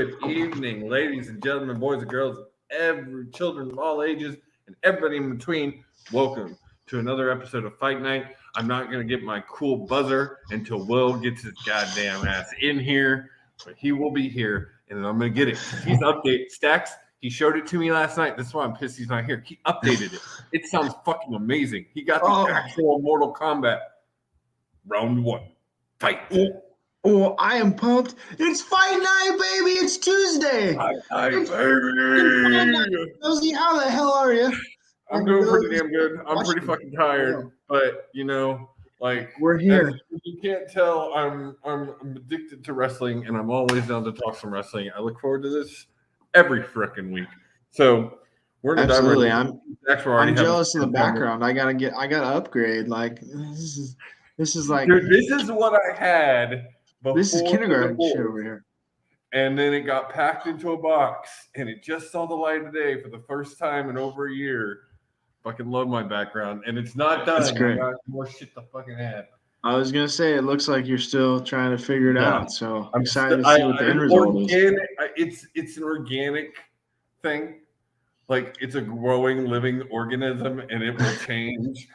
Good evening, ladies and gentlemen, boys and girls, children of all ages, and everybody in between. Welcome to another episode of Fight Night. I'm not going to get my cool buzzer until Will gets his goddamn ass in here, but he will be here, and I'm going to get it. He's updated. Stacks, he showed it to me last night. That's why I'm pissed he's not here. He updated it. It sounds fucking amazing. He got the actual Mortal Kombat Round 1 fight. Oh, I am pumped. It's Fight Night, baby. It's Tuesday. Fight Night, baby. Josie, how the hell are you? I'm doing pretty damn good. I'm pretty fucking tired, but you know, like we're here. As you can't tell, I'm addicted to wrestling, and I'm always down to talk some wrestling. I look forward to this every frickin' week. So we're gonna absolutely. I'm jealous of the background. I gotta upgrade. Like this is like, dude, this is what I had. This is kindergarten shit over here. And then it got packed into a box, and it just saw the light of day for the first time in over a year. Fucking love my background, and it's not done. That's great. I got more shit to fucking add. I was gonna say it looks like you're still trying to figure it out. So I'm excited to see what the end result is. It's an organic thing, like it's a growing, living organism, and it will change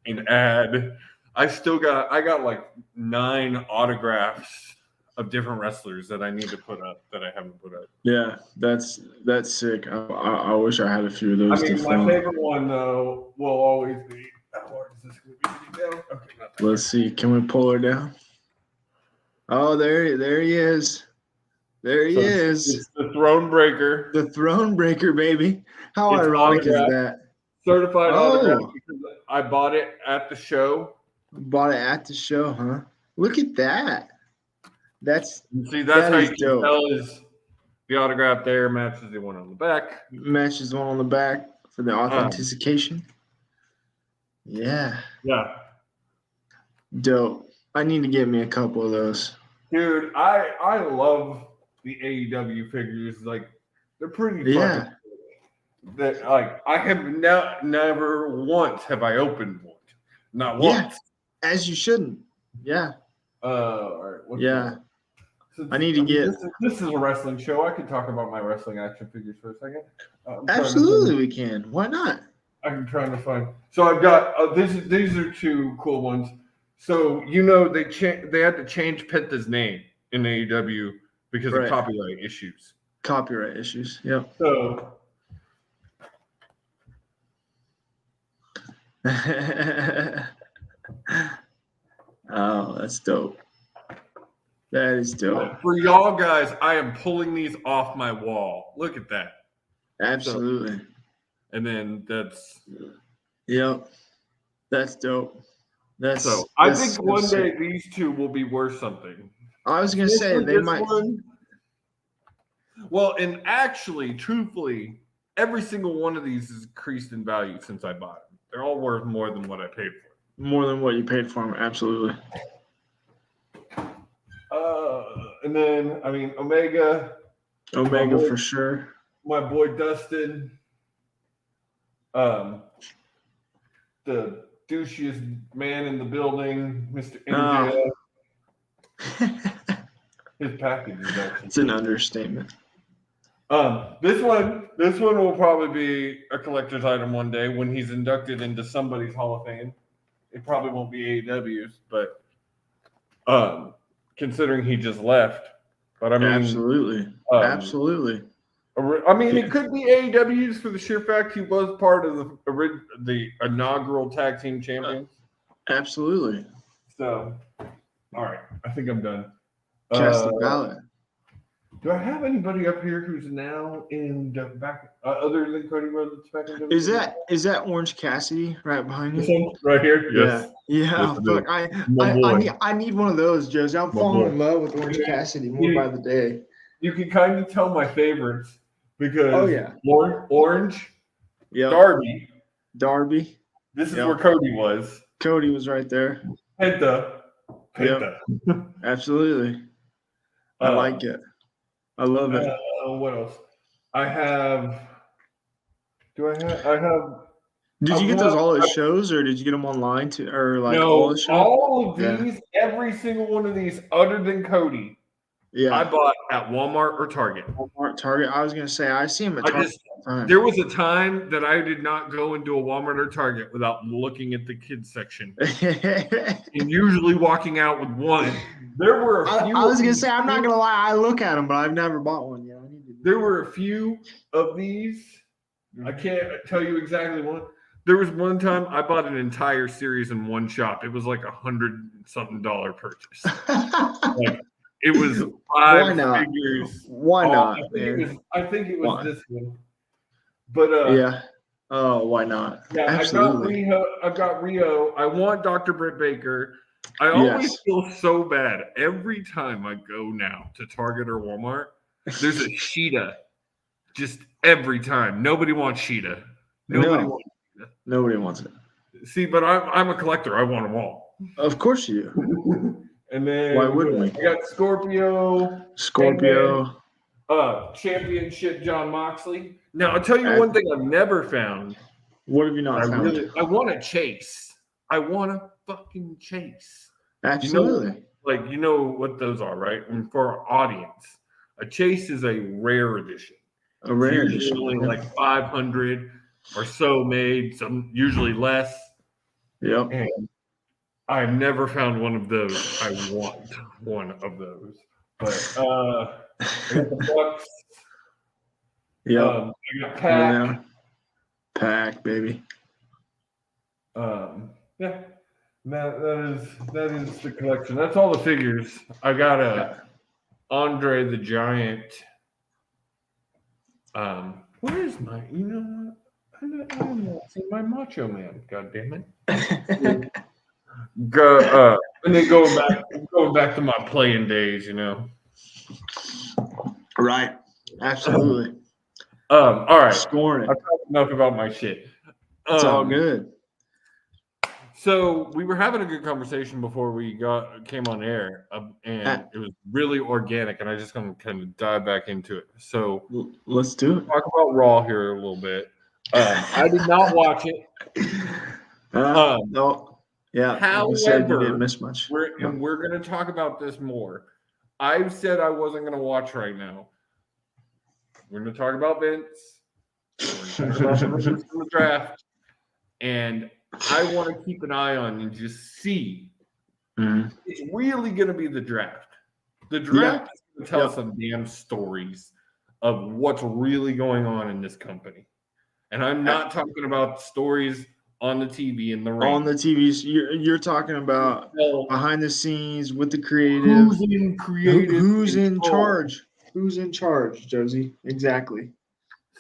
and add. I got like 9 autographs of different wrestlers that I need to put up that I haven't put up. Yeah, that's sick. I wish I had a few of those. I mean, my favorite one though will always be. How hard is this going to be down? Okay, not that. Let's see. Can we pull her down? Oh, there he is. There he is. It's the Throne Breaker. The Throne Breaker, baby. How ironic is that? Certified autograph because I bought it at the show. Bought it at the show, huh? Look at that. That's how you can tell is the autograph there matches the one on the back. Matches the one on the back for the authentication. Yeah. Yeah. Dope. I need to get me a couple of those. Dude, I love the AEW figures. Like they're pretty fucking cool. That like I have never once have I opened one. Not once. As you shouldn't. Yeah. All right. Yeah. I need to get. This is a wrestling show. I could talk about my wrestling action figures for a second. Absolutely, we can. Why not? I'm trying to find. So I've got these are 2 cool ones. So you know they had to change Penta's name in AEW because of copyright issues. Copyright issues. Yep. So. Oh, that's dope. That is dope. For y'all guys, I am pulling these off my wall. Look at that. Absolutely. So, and then that's. Yep. That's dope. I think one day these 2 will be worth something. I was gonna say they might. Well, and actually, truthfully, every single one of these has increased in value since I bought them. They're all worth more than what I paid for. More than what you paid for them, absolutely. And then I mean Omega for sure. My boy Dustin, the douchiest man in the building, Mr. MJF. His package is actually. It's an understatement. This one will probably be a collector's item one day when he's inducted into somebody's Hall of Fame. It probably won't be AEW's, but considering he just left. But I mean, absolutely. I mean, it could be AEW's for the sheer fact he was part of the inaugural tag team champions. Absolutely. So, all right, I think I'm done. Cast the ballot. Do I have anybody up here who's now in the back other than Cody Rhodes that's back in WWE? Is that Orange Cassidy right behind you? This one right here? Yes. Yeah. Look, I need one of those, Josie. I'm falling in love with Orange Cassidy more by the day. You can kind of tell my favorites because Orange, Darby. This is where Cody was. Cody was right there. Penta. Yep. Absolutely. I like it. I love it. What else? I have. I have. Did you get those all at shows, or did you get them online too, or like no? All the shows? All of these, every single one of these, other than Cody, Yeah. I bought at Walmart or Target. Walmart, Target. I was gonna say I see them at Target all the time. There was a time that I did not go into a Walmart or Target without looking at the kids section and usually walking out with one. There were a few. I was gonna say I'm not gonna lie. I look at them, but I've never bought one yet. There were a few of these. I can't tell you exactly one. There was one time I bought an entire series in one shop. It was like $100-something purchase. Like, it was 5 figures. Why not? I think it was this one. But yeah. Oh, why not? Yeah, absolutely. I've got Rio. I want Dr. Britt Baker. I always feel so bad every time I go now to Target or Walmart. There's a Sheeta. Just every time. Nobody wants Sheeta. Nobody wants it. See, but I'm a collector. I want them all. Of course you do. And then why wouldn't we? I got Scorpio. Championship John Moxley. Now I'll tell you one thing I've never found. What have you not found? I want a chase. I want a fucking chase. Absolutely. You know what those are, right? And for our audience, a chase is a rare edition. A rare edition. Usually like 500 or so made, some usually less. Yep. And I've never found one of those. I want one of those. But I got the Bucks. Yeah. I got Pac. Pac, baby. Yeah. That is the collection. That's all the figures. I got a Andre the Giant. Where is my? You know what? I'm not seeing my Macho Man. God damn it. And then going back to my playing days, you know. Right. Absolutely. All right. Scoring it. I've talked enough about my shit. It's all good. So we were having a good conversation before we came on air, and it was really organic, and I just going to kind of dive back into it. So let's do it. Talk about Raw here a little bit. I did not watch it. No. Yeah. However, you said you didn't miss much. We're going to talk about this more. I've said I wasn't going to watch right now. We're going to talk about Vince. We're going to talk about the draft, and I want to keep an eye on and just see. It's really going to be the draft. The draft is going to tell some damn stories of what's really going on in this company. And I'm not talking about stories on the TV in the ring. On the TVs, you're talking about behind the scenes with the creative. Who's in creative? Who's in charge? Who's in charge, Josie? Exactly.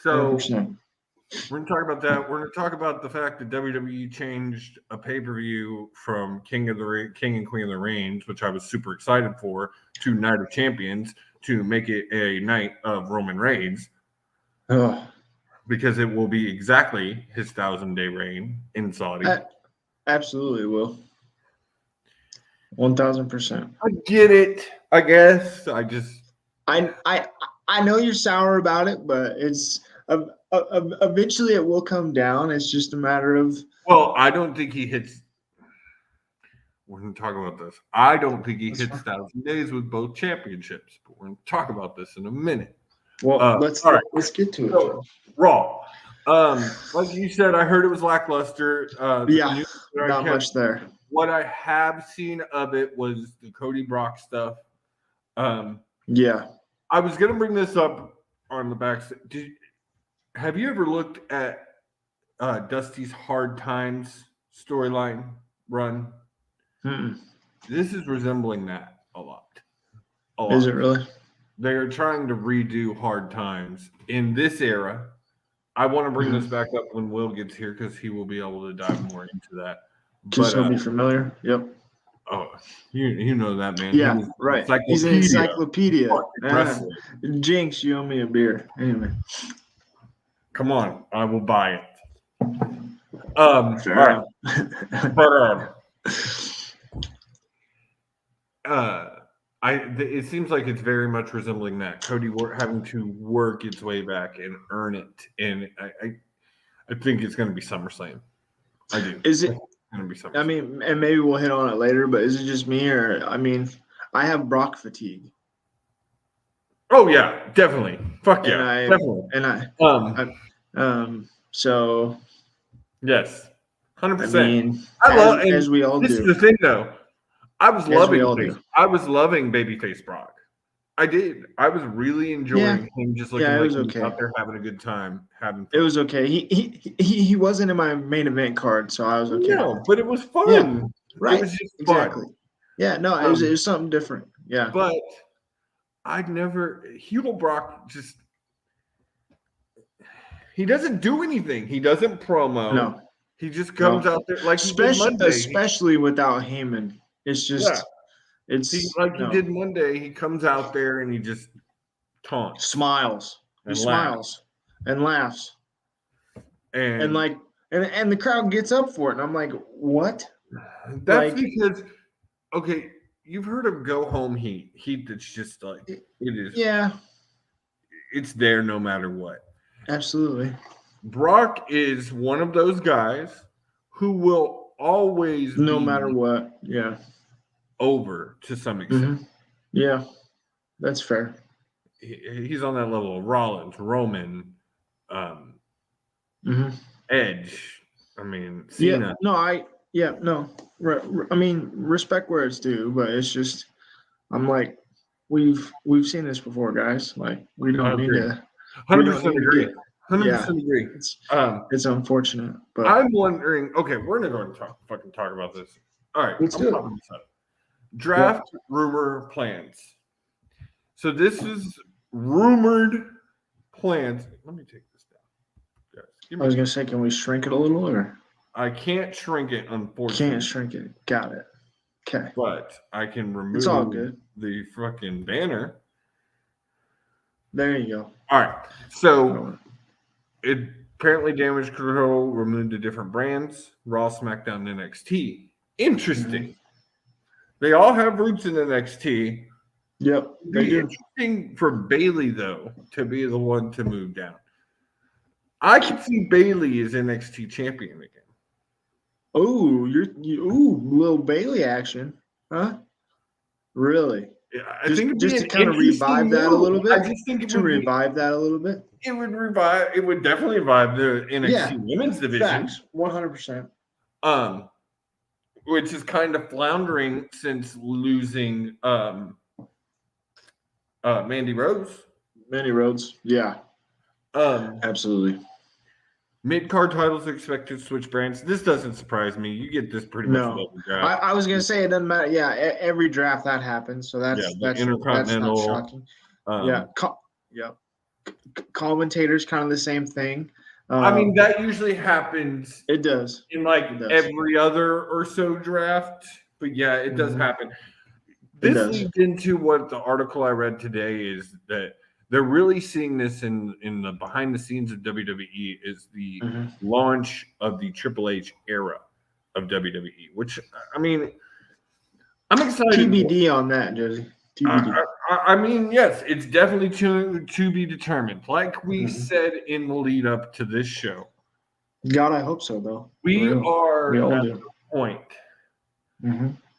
So 100%. We're going to talk about that. We're going to talk about the fact that WWE changed a pay-per-view from King and Queen of the Reigns, which I was super excited for, to Night of Champions to make it a night of Roman Reigns. Because it will be exactly his 1,000-day reign in Saudi. Absolutely will. 1,000%. I get it, I guess. I know you're sour about it, but it's eventually it will come down. It's just a matter of. Well, I don't think he hits. We're going to talk about this. I don't think he hits 1,000 days with both championships, but we're going to talk about this in a minute. Well, let's get to it. So, Raw. Like you said, I heard it was lackluster. Not much there. What I have seen of it was the Cody Brock stuff. I was going to bring this up on the back. Have you ever looked at Dusty's Hard Times storyline run? This is resembling that a lot. Is it really? They are trying to redo Hard Times in this era. I want to bring this back up when Will gets here because he will be able to dive more into that. Just so be familiar. Yep. Oh, you know that, man. Yeah, right. He's an encyclopedia. Jinx, you owe me a beer. Anyway. Come on, I will buy it. All right. But it seems like it's very much resembling that Cody having to work its way back and earn it, and I think it's going to be SummerSlam. I do. Is it going to be SummerSlam? I mean, and maybe we'll hit on it later, but is it just me, or I mean, I have Brock fatigue. Oh yeah, definitely. Fuck And yeah, definitely. So Yes, 100%. mean, I love, and as we all this is do, the thing though. I was as we loving all do. Babyface Brock. I did. I was really enjoying him just looking it like was he was okay. out there having a good time, having fun. It was okay. He wasn't in my main event card, so I was okay. No, but it was fun. Yeah, right. It was just exactly. fun. Yeah, no, it was something different. Yeah. But Hugel Brock just, he doesn't do anything. He doesn't promo. No. He just comes out there like he did Monday. Especially without Heyman. It's just, he did Monday. He comes out there and he just taunts. Smiles. He smiles and laughs. And the crowd gets up for it. And I'm like, what? That's because, okay, you've heard of Go Home Heat. Heat that's just like, it is. Yeah. It's there no matter what. Absolutely. Brock is one of those guys who will always no matter what. Yeah. Over to some extent. Mm-hmm. Yeah. That's fair. He's on that level of Rollins, Roman, Edge. I mean, Cena. I mean, respect where it's due, but it's just, I'm like, we've seen this before, guys. Like, we don't need to. 100% agree. 100% agree. It's unfortunate, but I'm wondering. Okay, we're gonna go and talk about this. All right, let's do it. Draft rumor plans. So this is rumored plans. Let me take this down. I was gonna say, can we shrink it a little, or? I can't shrink it, unfortunately. Can't shrink it. Got it. Okay. But I can remove it's all good. The fucking banner. There you go. All right. So it apparently Damage Control removed to different brands. Raw, SmackDown, NXT. Interesting. Mm-hmm. They all have roots in NXT. Yep. They do. Interesting for Bayley, though, to be the one to move down. I can see Bayley as NXT champion again. Oh, little Bayley action, huh? Really? Yeah, I think just to kind of revive that a little bit. I just think it would revive that a little bit. It would revive. It would definitely revive the NXT Women's Division. 100%. Which is kind of floundering since losing Mandy Rose. Mandy Rhodes, yeah. Absolutely. Mid-card titles are expected to switch brands. This doesn't surprise me. You get this pretty much with every draft. I was going to say it doesn't matter. Yeah, every draft that happens. So that's Intercontinental. That's not shocking. Commentators, kind of the same thing. I mean, that usually happens. It does. In every other or so draft. But yeah, it does happen. This leads into what the article I read today is that they're really seeing this in the behind the scenes of WWE is the launch of the Triple H era of WWE, which, I mean, I'm excited. TBD on that, Josie. TBD. I mean, yes, it's definitely to be determined. Like we said in the lead up to this show. God, I hope so, though. We are at the point.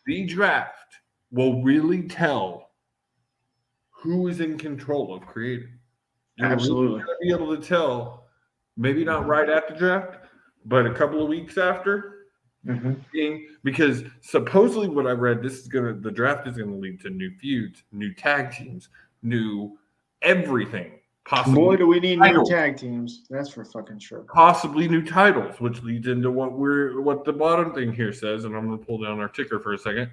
The draft will really tell who is in control of creative. Absolutely. You're be able to tell, maybe not right at the draft, but a couple of weeks after. Because supposedly what I read, the draft is gonna lead to new feuds, new tag teams, new everything. Possibly. Boy, do we need new tag teams. That's for fucking sure. Possibly new titles, which leads into what the bottom thing here says, and I'm gonna pull down our ticker for a second.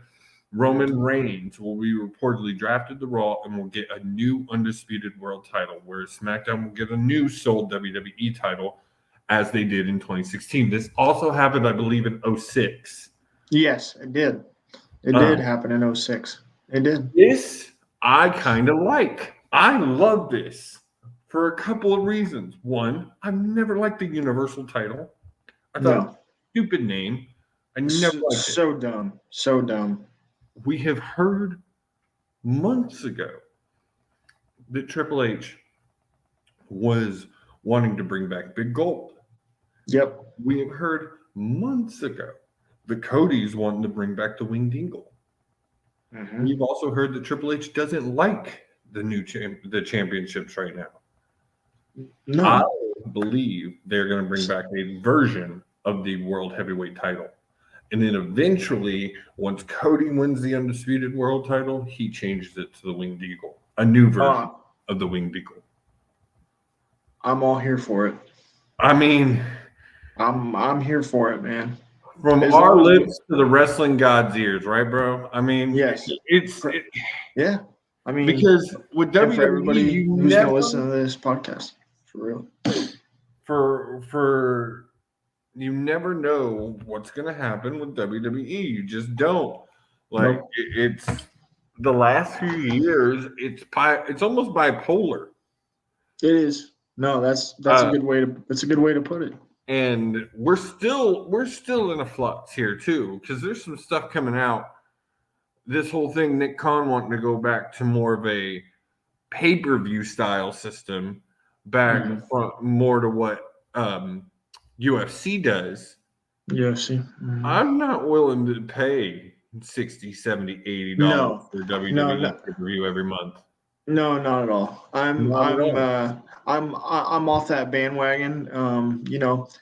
Roman Reigns will be reportedly drafted to Raw and will get a new undisputed world title, whereas SmackDown will get a new sole WWE title, as they did in 2016. This also happened, I believe, in 2006. Yes, it did. It did happen in 2006. It did. This I kind of like. I love this for a couple of reasons. One, I've never liked the Universal title. I thought it was a stupid name. I never liked it. So dumb. So dumb. We have heard months ago that Triple H was wanting to bring back Big Gold. Yep. We have heard months ago the Cody's wanting to bring back the Winged Eagle. We've also heard that Triple H doesn't like the championships right now. No. I believe they're going to bring back a version of the world heavyweight title. And then eventually, once Cody wins the undisputed world title, he changes it to the Winged Eagle. A new version of the Winged Eagle. I'm all here for it. I mean, I'm here for it, man. From our lips to the wrestling god's ears, right, bro? I mean, yes. Yeah. I mean, because with WWE, for everybody who's going to listen to this podcast, for real. For you never know what's going to happen with WWE. You just don't. Like, it's the last few years, it's almost bipolar. It is. No, that's a good way to put it. And we're still in a flux here too, because there's some stuff coming out. This whole thing, Nick Khan wanting to go back to more of a pay-per-view style system, back from more to what UFC does. UFC. I'm not willing to pay $60, $70, $80 for WWE pay-per-view every month. No, not at all. I'm off that bandwagon.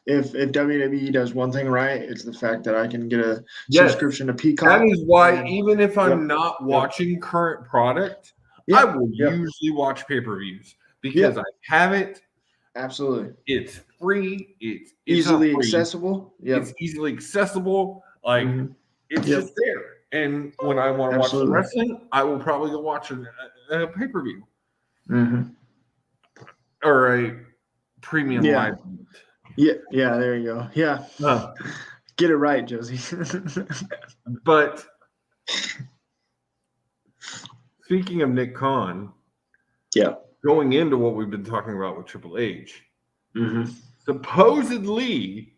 If WWE does one thing right, it's the fact that I can get a subscription to Peacock. That is why even if I'm not watching current product, I will usually watch pay-per-views because I have it. Absolutely. It's free. It's easily accessible. Yeah. It's easily accessible. Like it's just there. And when I want to watch the wrestling, I will probably go watch a pay-per-view. Or a premium live. Yeah, there you go. Yeah. Get it right, Josie. But speaking of Nick Khan, going into what we've been talking about with Triple H, supposedly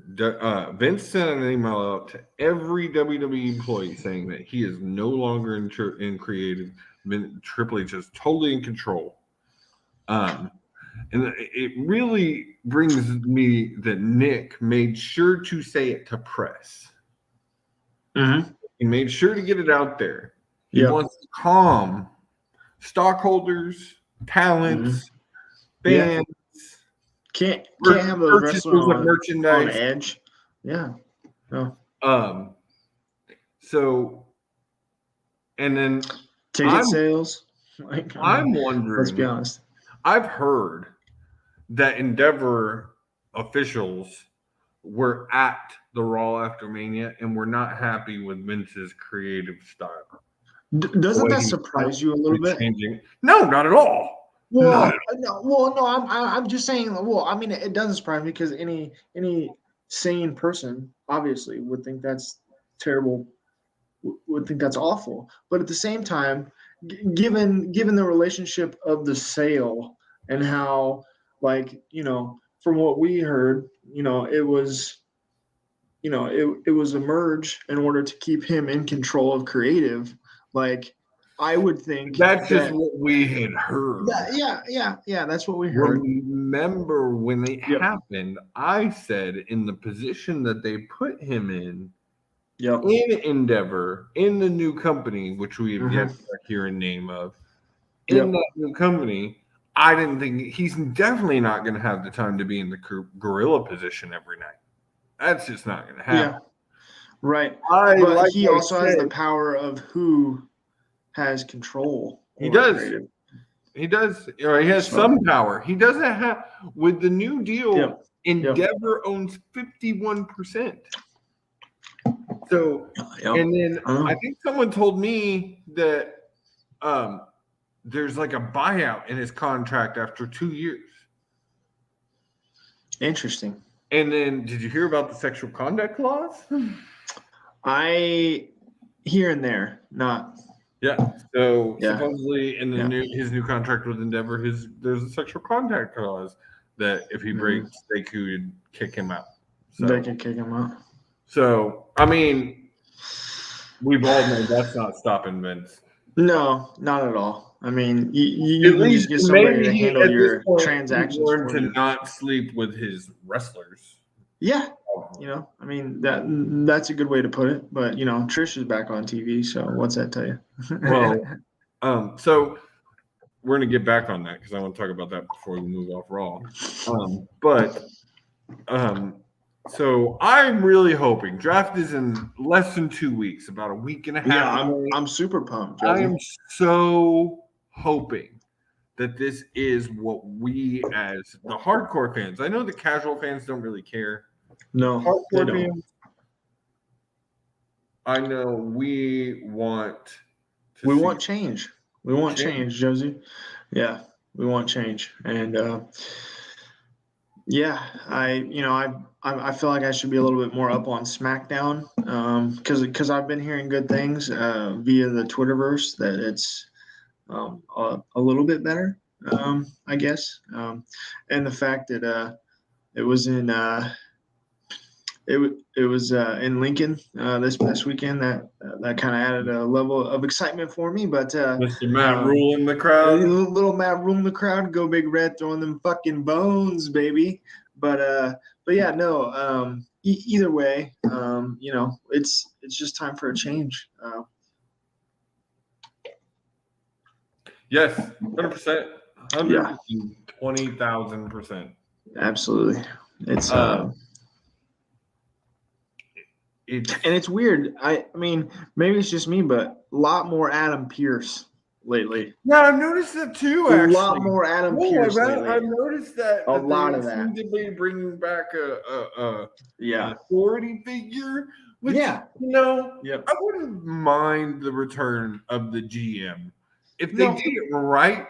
Vince sent an email out to every WWE employee saying that he is no longer in creative. Triple H is totally in control. And it really brings me that Nick made sure to say it to press. He made sure to get it out there. He wants to calm stockholders, talents, fans. Can't have those wrestlers on merchandise on edge. Yeah. No. So, and then ticket sales. I'm wondering. Let's be honest. I've heard that Endeavor officials were at the Raw after Mania and were not happy with Vince's creative style. Doesn't that surprise you a little bit? No, not at all. Well, no. I'm just saying. Well, I mean, it doesn't surprise me because any sane person obviously would think that's terrible, would think that's awful. But at the same time, given the relationship of the sale and how, from what we heard, it was a merge in order to keep him in control of creative. I would think that's just what we had heard. Yeah, that's what we heard. Remember when it happened, I said in the position that they put him in Endeavor, in the new company, which we have yet to hear a name of, in that new company, I didn't think he's definitely not going to have the time to be in the gorilla position every night. That's just not going to happen. Yeah, right. But he also has the power of who has control. He does. Or he has some power. He doesn't have, with the new deal, Endeavor owns 51%. So, and then I think someone told me that there's like a buyout in his contract after 2 years. Interesting. And then, did you hear about the sexual conduct clause? Here and there, not. Yeah. So supposedly in the his new contract with Endeavor, there's a sexual contact clause that if he breaks, they could kick him out. So, they can kick him out. So I mean, we've all known that's not stopping Vince. No, not at all. I mean, you can just get somebody to handle your transactions. Learn to not sleep with his wrestlers. Yeah, I mean that's a good way to put it. But Trish is back on TV, so what's that tell you? Well, so we're gonna get back on that because I want to talk about that before we move off Raw. So I'm really hoping draft is in less than 2 weeks, about a week and a half Yeah, away. I'm super pumped, I Josie. am so hoping that this is what we as the hardcore fans. I know the casual fans don't really care. No, they Hardcore don't. fans, I know we want to We see want change. We want change, Josie. Yeah, we want change, and yeah, I feel like I should be a little bit more up on SmackDown, because I've been hearing good things via the Twitterverse that it's a little bit better, I guess, and the fact that it was in it was in Lincoln this past weekend that kind of added a level of excitement for me. But Mr. Matt um, Rule in the a crowd. little Matt room the crowd, go Big Red, throwing them fucking bones, baby. But yeah, no. Either way, it's just time for a change. Yes, 100%, Yeah, 120,000%. absolutely. It's It's and it's weird. I mean, maybe it's just me, but a lot more Adam Pierce lately. yeah, I've noticed that too. A lot Actually, more Adam no, Pierce lately. I've noticed that A that lot they of that. seem to be bringing back an Yeah. authority figure, which Yeah. Yep. I wouldn't mind the return of the GM if they No. did it right.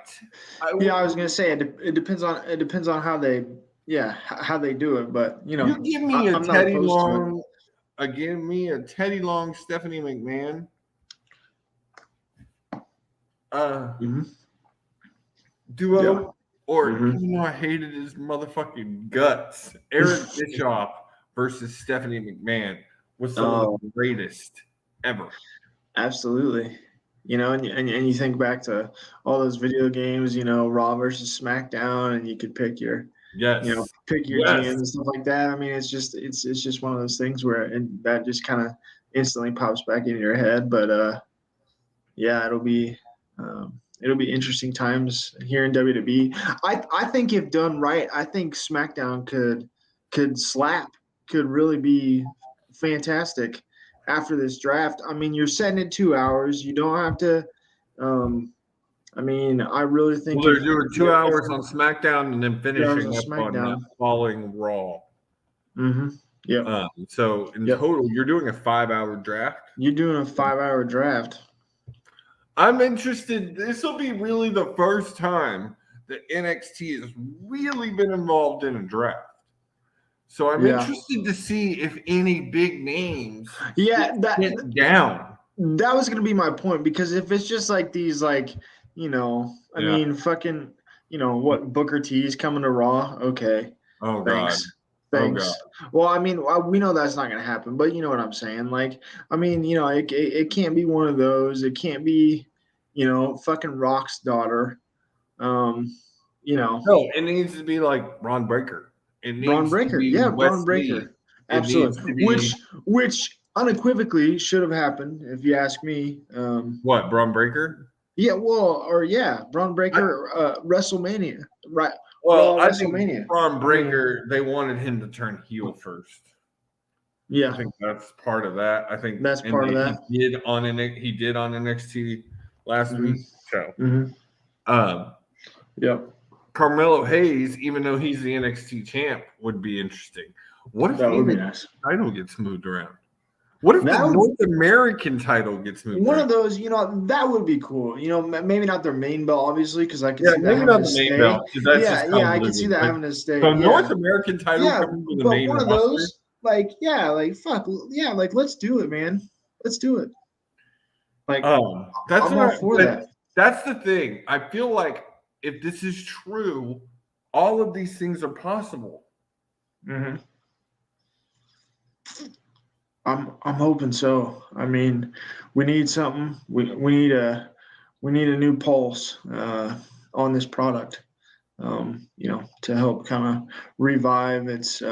Yeah, I was gonna say it depends on how they how they do it, but You give me a I'm not Teddy opposed to it. Long, give me a Teddy Long, Stephanie McMahon. Mm-hmm. Duo, Yeah. or Mm-hmm. I hated his motherfucking guts. Eric Bischoff versus Stephanie McMahon was some of Oh, the greatest ever. absolutely. And you think back to all those video games, Raw versus SmackDown, and you could pick your Yes, pick your GM yes, and stuff like that. I mean, it's just one of those things where and that just kind of instantly pops back into your head. But yeah, it'll be interesting times here in WWE. I think if done right, I think SmackDown could really be fantastic after this draft. I mean, you're setting it 2 hours. You don't have to. Um, I mean, I really think well, they're doing two if hours on SmackDown and then 2 hours on finishing up on SmackDown. following Raw. Mm-hmm. Yep. So in Yep. total, you're doing a 5-hour draft. You're doing a 5 hour draft. I'm interested. This will be really the first time that NXT has really been involved in a draft. So I'm Yeah. interested to see if any big names Yeah, get down. that was gonna be my point, because if it's just like these, like, I Yeah. mean, fucking, what, Booker T's coming to Raw? Okay, Oh God. thanks, Oh God. Well, I mean, we know that's not gonna happen, but you know what I'm saying. Like, I mean, it can't be one of those. It can't be, fucking Rock's daughter. Um, No, it needs to be like Ron Breaker. It Braun needs to Breaker. be Yeah, Braun Wesley. Breaker. It needs Absolutely. to be Which unequivocally should have happened, if you ask me. what? Ron Breaker? Yeah, well, or yeah, Braun Breaker, WrestleMania, right? Well, Raw I think WrestleMania. Ron I mean, Breaker, they wanted him to turn heel first. I yeah, think that's part of that. I think, that's and part of that. he did on NXT last Mm-hmm. week. So, Mm-hmm. um, Yep, Carmelo Hayes, even though he's the NXT champ, would be interesting. What if that the would be NXT nice. title gets moved around? What if the That would North American title gets moved one around? of those. That would be cool. Maybe not their main belt, obviously, because I could Yeah, see that maybe having not to the main stay. belt because that's just Yeah, I could see convoluted. that But having to stay. the North Yeah, American title yeah, coming to the but main one of roster. those, like, yeah, like fuck, yeah, like let's do it, man. Let's do it. Like, That's I'm all for that. That's the thing. I feel like if this is true, all of these things are possible. Mm-hmm. I'm hoping so. I mean, we need something. We need a new pulse on this product. To help kind of revive its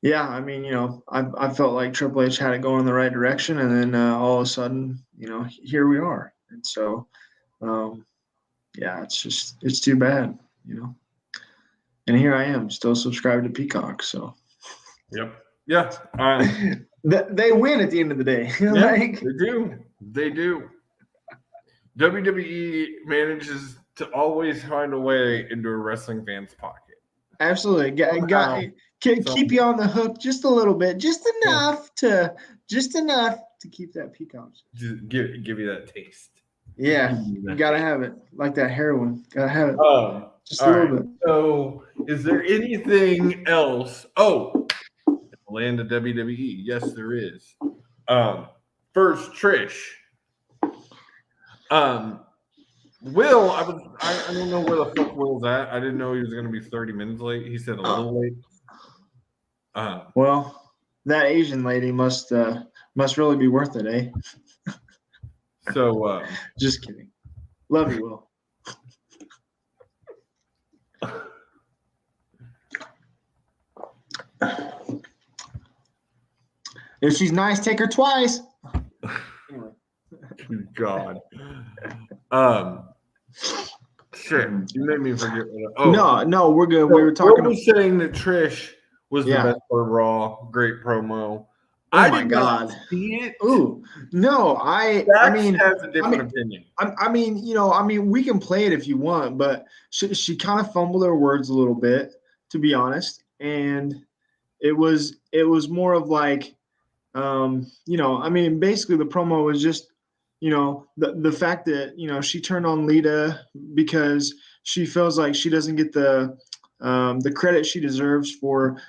Yeah, I mean, I felt like Triple H had it going in the right direction, and then all of a sudden, here we are. And so, um, yeah, it's too bad, And here I am, still subscribed to Peacock. So Yep. Yeah. they win at the end of the day. Yeah, Like, they do. They do. WWE manages to always find a way into a wrestling fan's pocket. absolutely, Somehow, keep you on the hook just a little bit, just yeah, enough to keep that Peacock. just give you that taste. Yeah, Give you you that gotta taste. have it, like that heroin. Gotta have it just a All little right. bit. So, is there anything else? Oh, in the land of WWE, yes, there is. First, Trish. Will, I don't know where the fuck Will's at. I didn't know he was going to be 30 minutes late. He said a little late. Well, that Asian lady must really be worth it, eh? So, Just kidding. Love you, Will. If she's nice, take her twice. Anyway. God. Shit, you made me forget. No, we're good. So We were talking. Will was saying that Trish was the best for Raw. Great promo. Oh my God. Not see it. Ooh, no, Dax has a different opinion. We can play it if you want, but she kind of fumbled her words a little bit, to be honest, and it was more of like, basically the promo was just, the fact that she turned on Lita because she feels like she doesn't get the credit she deserves for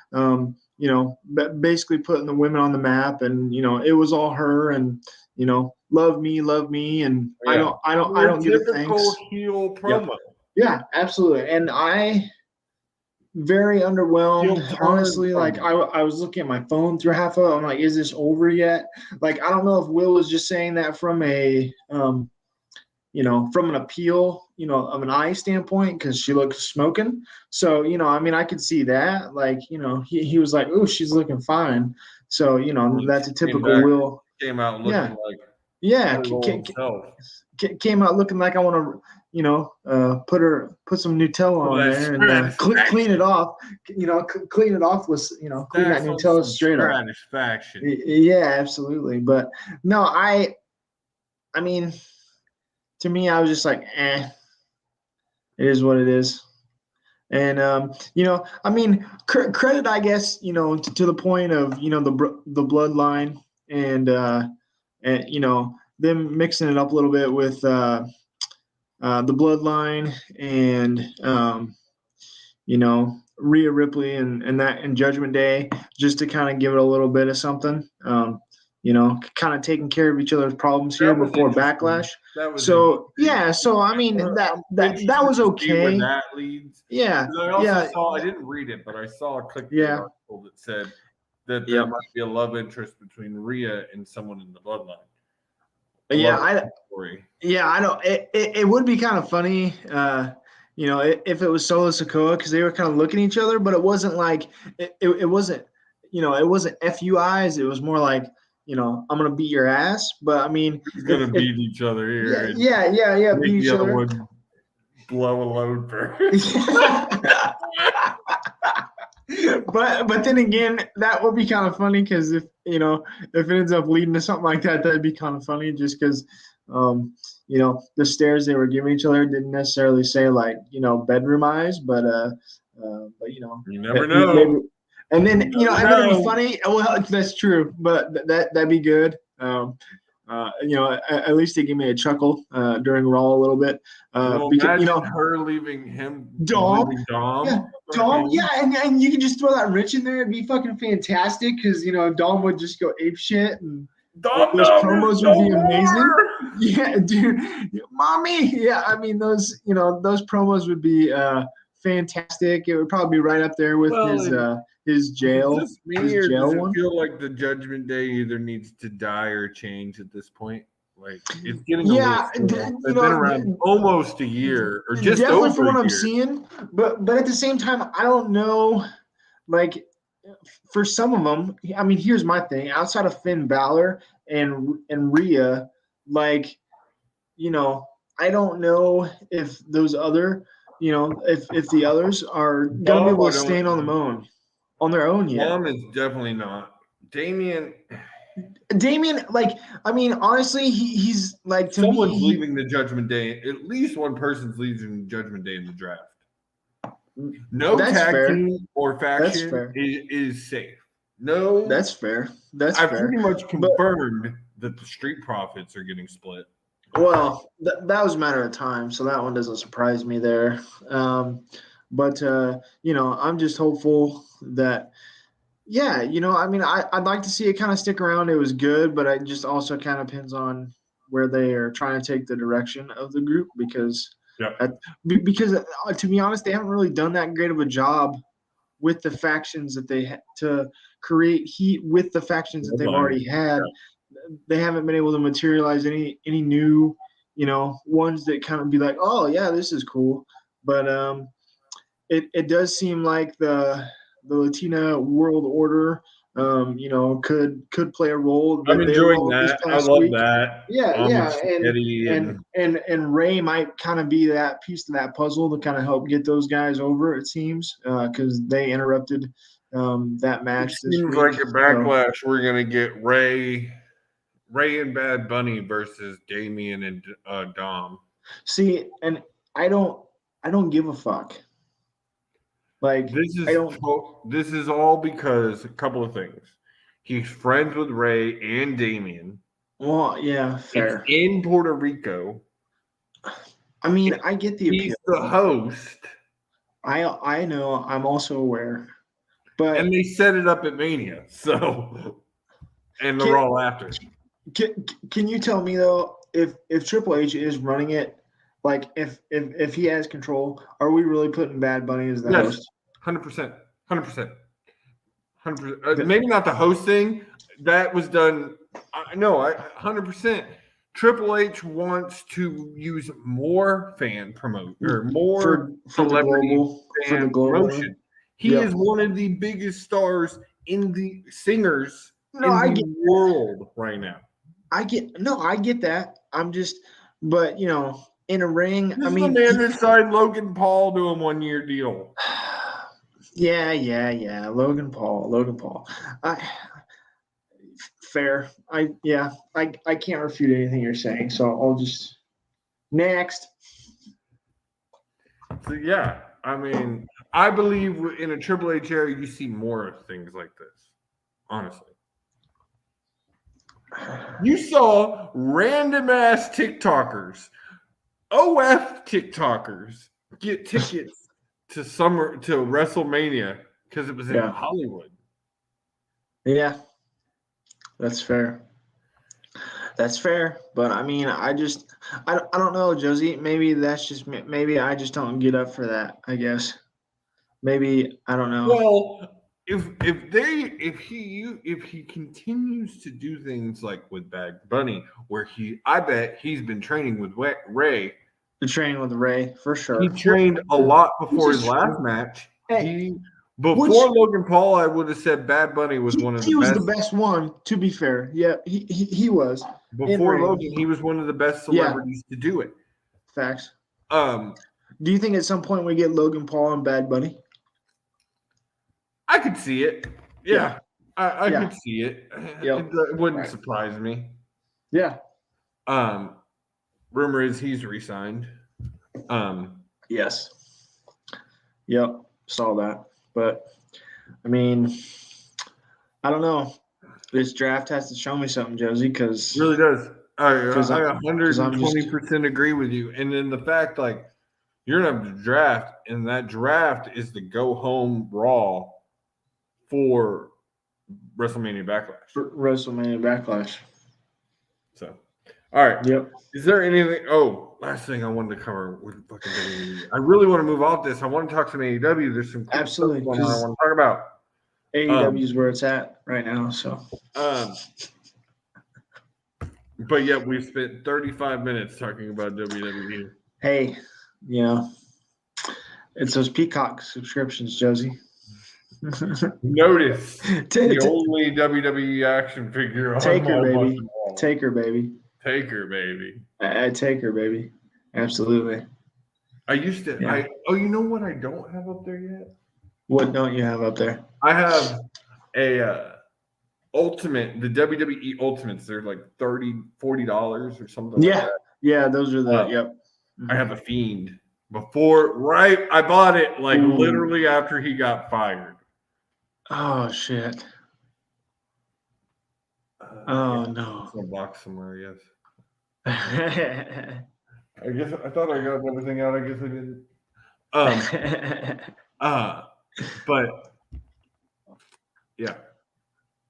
basically putting the women on the map, and it was all her, and love me, and Yeah. I don't get a thanks. Heel promo. Yeah, absolutely, and I very underwhelmed, honestly. Like I was looking at my phone through half of it. I'm like, is this over yet? Like, I don't know if Will was just saying that from a from an appeal, of an eye standpoint, because she looked smoking. So, I could see that. Like, he was like, oh, she's looking fine. So, that's a typical Will. Came out looking like came out looking like I want to, put some Nutella on there and clean it off. Clean it off with, clean that Nutella straight up. Yeah, absolutely. But no, I mean, to me, I was just like, it is what it is. And credit, I guess, to the point of the bloodline and them mixing it up a little bit with the bloodline and Rhea Ripley and Judgment Day, just to kind of give it a little bit of something. Kind of taking care of each other's problems here before Backlash. So I mean that was okay. Where that leads. Yeah. I also saw, I didn't read it, but I saw a clip article that said that there might be a love interest between Rhea and someone in the bloodline. I know it would be kind of funny, if it was Solo Sikoa, because they were kind of looking at each other, but it wasn't like it wasn't, it wasn't FUIs. It was more like, I'm gonna beat your ass. But I mean, who's gonna beat each other here? Yeah, beat each other. One blow a load for. But then again, that would be kind of funny, because if it ends up leading to something like that, that'd be kind of funny, just because the stares they were giving each other didn't necessarily say like bedroom eyes, but you never know. Maybe, and then and then it'd be funny. Well, that's true, but that'd be good. At least they give me a chuckle during Raw a little bit. Because her leaving him, Dom. Yeah, Dom. Yeah, and you can just throw that Rich in there. It'd be fucking fantastic, because Dom would just go ape shit, and those promos would be amazing. Yeah, dude, mommy. Yeah, I mean those promos would be fantastic. It would probably be right up there with his jail. Just me, his or jail does it one. Feel like the Judgment Day either needs to die or change at this point? Like, it's getting it's been around almost a year, or just definitely over from what a I'm year. seeing. But at the same time, I don't know. Like, for some of them, I mean, here's my thing. Outside of Finn Balor and Rhea, like, I don't know if those other, if the others are gonna be able to stand on their own yet. Dom is definitely not. Damian, like, I mean, honestly, he's like, to someone's me, leaving the Judgment Day. At least one person's leaving the Judgment Day in the draft. No that's tag fair. team or That's faction fair. is safe. No, That's fair. That's I fair. pretty much But confirmed that the Street Profits are getting split. well, that was a matter of time, so that one doesn't surprise me there. But I'm just hopeful that, yeah, I mean, I'd like to see it kind of stick around. It was good, but it just also kind of depends on where they are trying to take the direction of the group because, Yeah. to be honest, they haven't really done that great of a job with the factions that they to create heat with the factions that they've already had. They haven't been able to materialize any new, ones that kind of be like, oh yeah, this is cool. But it does seem like the Latina world order, could play a role. I'm They enjoying evolved this that. I past love week. that. Yeah, Eddie and Ray might kind of be that piece of that puzzle to kind of help get those guys over. It seems because they interrupted that it match this seems week. like a backlash. We're gonna get Ray and Bad Bunny versus Damian and Dom. See, and I don't give a fuck. Like This is all because a couple of things. He's friends with Ray and Damian. Well, yeah, fair. It's in Puerto Rico. I mean, I get the appeal. He's the host. I know. I'm also aware, but And they set it up at Mania, so and the Raw after. Can you tell me though if Triple H is running it, like if he has control, are we really putting Bad Bunny as the host? 100%, 100%, 100%. Maybe not the host thing. That was done. No, 100%. Triple H wants to use more fan promote or more for celebrity the global promotion. He is one of the biggest stars in the singers in the world right now. I get that. I'm just, but in a ring, This is the man that signed Logan Paul to a 1-year deal. Yeah. Logan Paul. Fair. I can't refute anything you're saying, so I'll just next. So yeah, I mean, I believe in a Triple H era, you see more things like this. Honestly. You saw random ass TikTokers, OF TikTokers, get tickets to WrestleMania because it was in Hollywood. Yeah, that's fair. But I mean, I don't know, Josie. Maybe I just don't get up for that. I guess. Maybe I don't know. Well, if he continues to do things like with Bad Bunny, where I bet he's been training with Ray. Training with Ray for sure. He trained a lot before his last match. Before Logan Paul, I would have said Bad Bunny was one of the best. He was the best one, to be fair. Yeah, he was. Before Logan, he was one of the best celebrities to do it. Facts. Do you think at some point we get Logan Paul and Bad Bunny? I could see it. Yeah. I could see it. Yep. It wouldn't surprise me. Yeah. Rumor is he's re-signed. Yes. Yep. Saw that. But I mean, I don't know. This draft has to show me something, Josie, because it really does. I 120% agree with you. And then the fact, like, you're gonna have to draft, and that draft is the go home Raw for WrestleMania Backlash. So, all right. Yep. Is there anything? Oh, last thing I wanted to cover with fucking WWE. I really want to move off this. I want to talk some AEW. There's some cool stuff I want to talk about. AEW is where it's at right now. So. But yet we spent 35 minutes talking about WWE. Hey, it's those Peacock subscriptions, Josie. Notice Ta- the ta- only WWE action figure on Taker, my baby. fucking wall. Taker, baby. Taker, baby. I take her, baby. Absolutely. I used to. Yeah. You know what? I don't have up there yet. What don't you have up there? I have a Ultimate, the WWE Ultimates. They're like $40 or something like that. Yeah, those are the yep. I have a Fiend. I bought it like Ooh. literally after he got fired. Oh shit. Oh no. It's in a box somewhere, yes. Yeah. I guess I thought I got everything out. I guess I didn't. But yeah.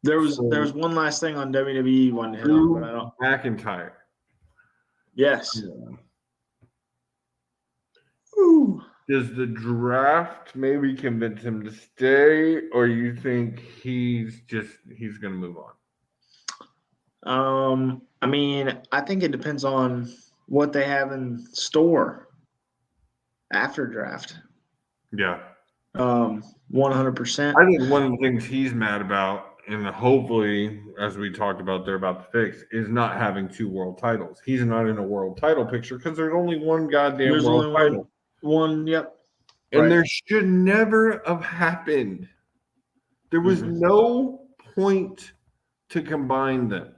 There was one last thing on WWE one to hit on, but I don't. McIntyre. Yes. Yeah. Ooh. Does the draft maybe convince him to stay, or you think he's gonna move on? I mean, I think it depends on what they have in store after draft. Yeah. 100%. I think one of the things he's mad about, and hopefully, as we talked about, they're about to fix, is not having 2 world titles. He's not in a world title picture because there's only one goddamn There's world only title. one, yep. And Right. there should never have happened. There was no point to combine them.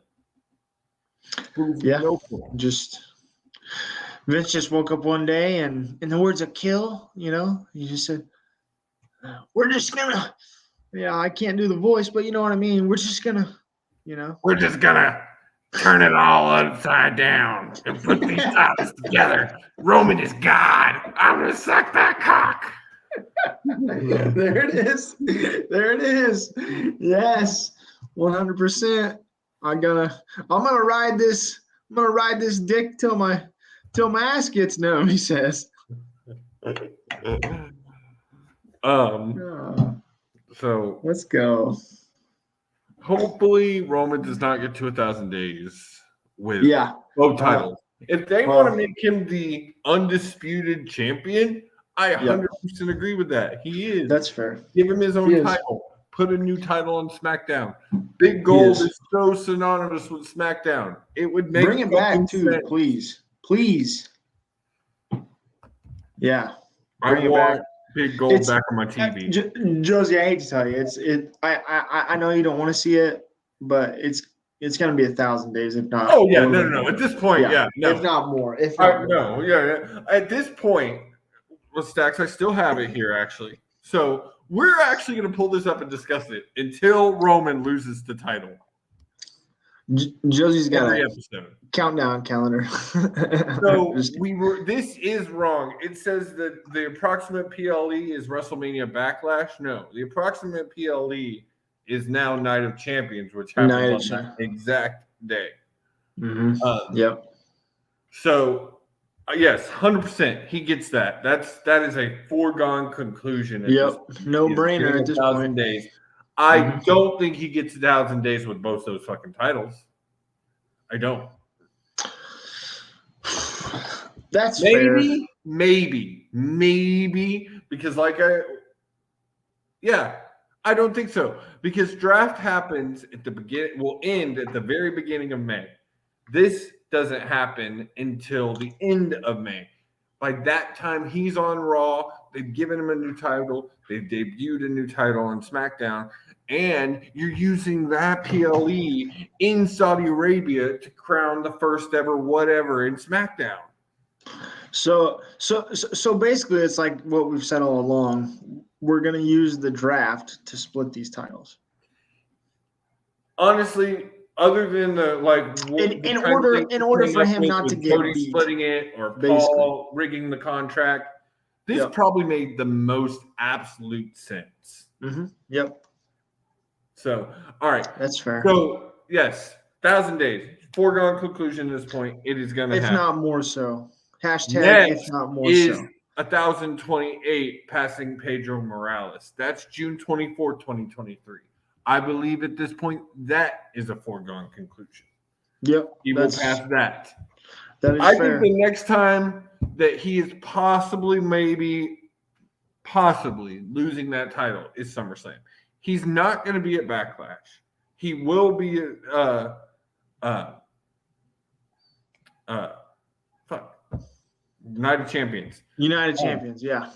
There was no point. Vince just woke up one day and, in the words of Kill, he just said, we're just gonna, I can't do the voice, but you know what I mean. We're just gonna, We're just gonna turn it all upside down and put these titles together. Roman is God. I'm gonna suck that cock. There it is. There it is. Yes, 100%. I'm gonna ride this. I'm gonna ride this dick till my ass gets numb. He says. So let's go. Hopefully, Roman does not get to 1,000 days with both titles. If they want to make him the undisputed champion, I 100% agree with that. He is. That's fair. Give him his own title. Put a new title on SmackDown. Big Gold is so synonymous with SmackDown. It would make bring it back too, sense. please. Yeah, bring it back. Big Gold back on my TV. Josie, I hate to tell you, I know you don't want to see it, but it's gonna be 1,000 days, if not. Oh yeah, no. At this point, no. If not more. At this point, well, Stacks, I still have it here actually. So we're actually going to pull this up and discuss it until Roman loses the title. Josie's got every a episode countdown calendar. So this is wrong. It says that the approximate PLE is WrestleMania Backlash. No, the approximate PLE is now Night of Champions, which happens on that exact day. Mm-hmm. Yep. So yes, 100%. He gets that. That is a foregone conclusion. No brainer at this 1,000 days. I don't think he gets 1,000 days with both those fucking titles. I don't. That's fair. Maybe because I don't think so, because draft happens at the beginning, will end at the very beginning of May. This doesn't happen until the end of May. By that time, he's on Raw. They've given him a new title. They've debuted a new title on SmackDown. And you're using that PLE in Saudi Arabia to crown the first ever whatever in SmackDown. So basically, it's like what we've said all along. We're going to use the draft to split these titles. Honestly, other than in order for him not to get Cody beat, splitting it or Paul rigging the contract, this probably made the most absolute sense. Mm-hmm. Yep. So, all right, that's fair. So, yes, 1,000 days, foregone conclusion at this point. It is going to happen. If not more so. Hashtag if not more so. 1,028 passing Pedro Morales. That's June 24, 2023. I believe at this point that is a foregone conclusion. Yep. He will pass that. That is fair. I think the next time that he is possibly possibly losing that title is SummerSlam. He's not going to be at Backlash. He will be at United Champions. United Champions, yeah.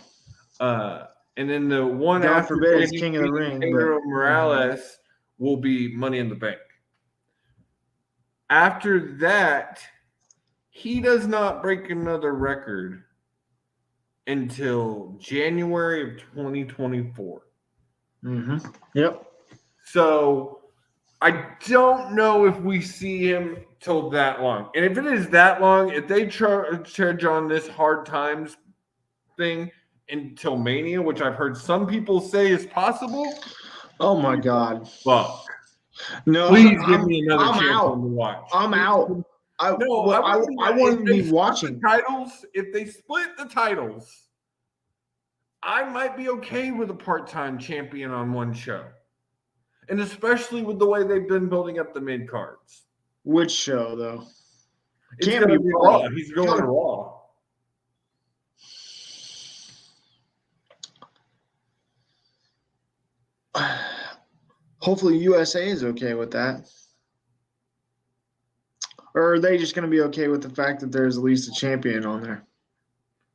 And then the one God after forbid it's Kenny King of the Ring, Pedro but Morales will be Money in the Bank. After that, he does not break another record until January of 2024. Yep. So I don't know if we see him till that long. And if it is that long, if they trudge on this hard times thing until Mania, which I've heard some people say is possible. Oh my God. Fuck. No, Please give me another I'm champion out. to watch. I'm out. I want to be watching titles. If they split the titles, I might be okay with a part-time champion on one show. And especially with the way they've been building up the mid cards. Which show though? It's going to be Raw. He's going to Raw. Hopefully USA is okay with that. Or are they just going to be okay with the fact that there's at least a champion on there?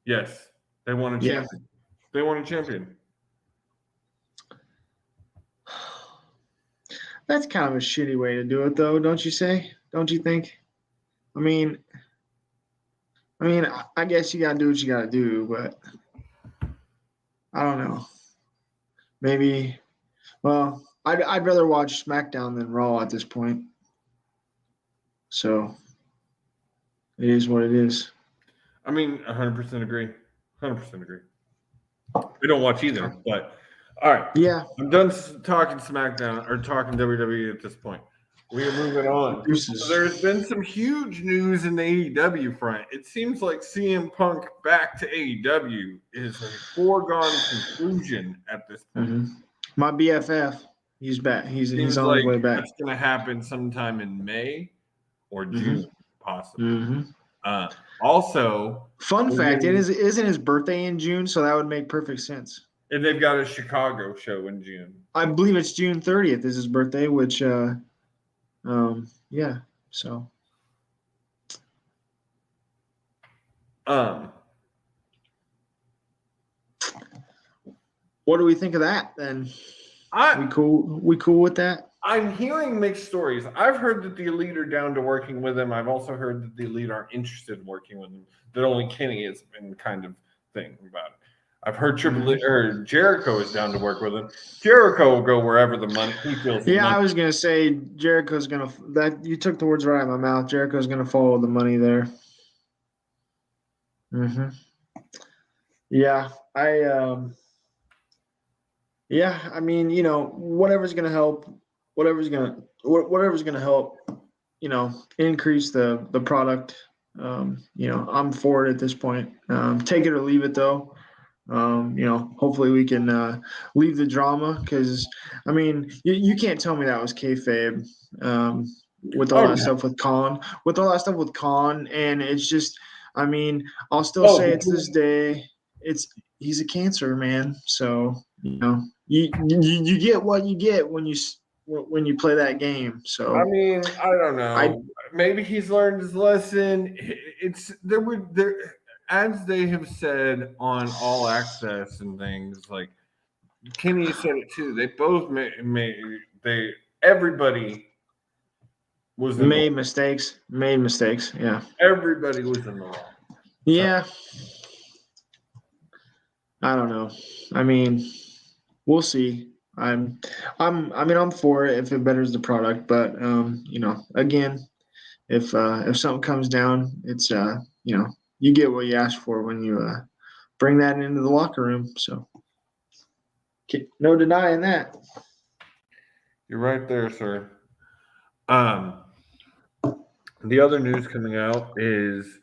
Yes. They want a champion. They want a champion. That's kind of a shitty way to do it, though, don't you say? Don't you think? I mean, I guess you got to do what you got to do, but I don't know. Maybe, well, I'd rather watch SmackDown than Raw at this point. So it is what it is. I mean, 100% agree. 100% agree. We don't watch either, but all right. Yeah. I'm done talking SmackDown or talking WWE at this point. We are moving on. So there's been some huge news in the AEW front. It seems like CM Punk back to AEW is a foregone conclusion at this point. My BFF, he's back. He's on his way back. That's going to happen sometime in May or June, possibly. Also, fun fact: isn't his birthday in June, so that would make perfect sense. And they've got a Chicago show in June. I believe it's June 30th is his birthday, which, yeah. So, what do we think of that then? We cool with that? I'm hearing mixed stories. I've heard that the Elite are down to working with him. I've also heard that the Elite aren't interested in working with him. That only Kenny has been kind of thinking about it. I've heard Jericho is down to work with him. Jericho will go wherever the money he feels. Yeah, I was gonna say Jericho's gonna. That you took the words right out of my mouth. Jericho's gonna follow the money there. Yeah, yeah, I mean, whatever's gonna help, whatever's gonna help, increase the product. I'm for it at this point. Take it or leave it, though. Hopefully we can leave the drama because, I mean, you can't tell me that was kayfabe with all that stuff with Khan. And it's just, I mean, I'll still say it to this day. He's a cancer, man. So you get what you get when you play that game. So I mean, I don't know. Maybe he's learned his lesson. As they have said on All Access and things, like Kenny said it too. They both everybody was made mistakes. Yeah. Everybody was in the wrong. Yeah. I don't know. I mean, we'll see. I'm for it if it betters the product, but again, if something comes down, it's you get what you ask for when you bring that into the locker room. So, no denying that. You're right there, sir. The other news coming out is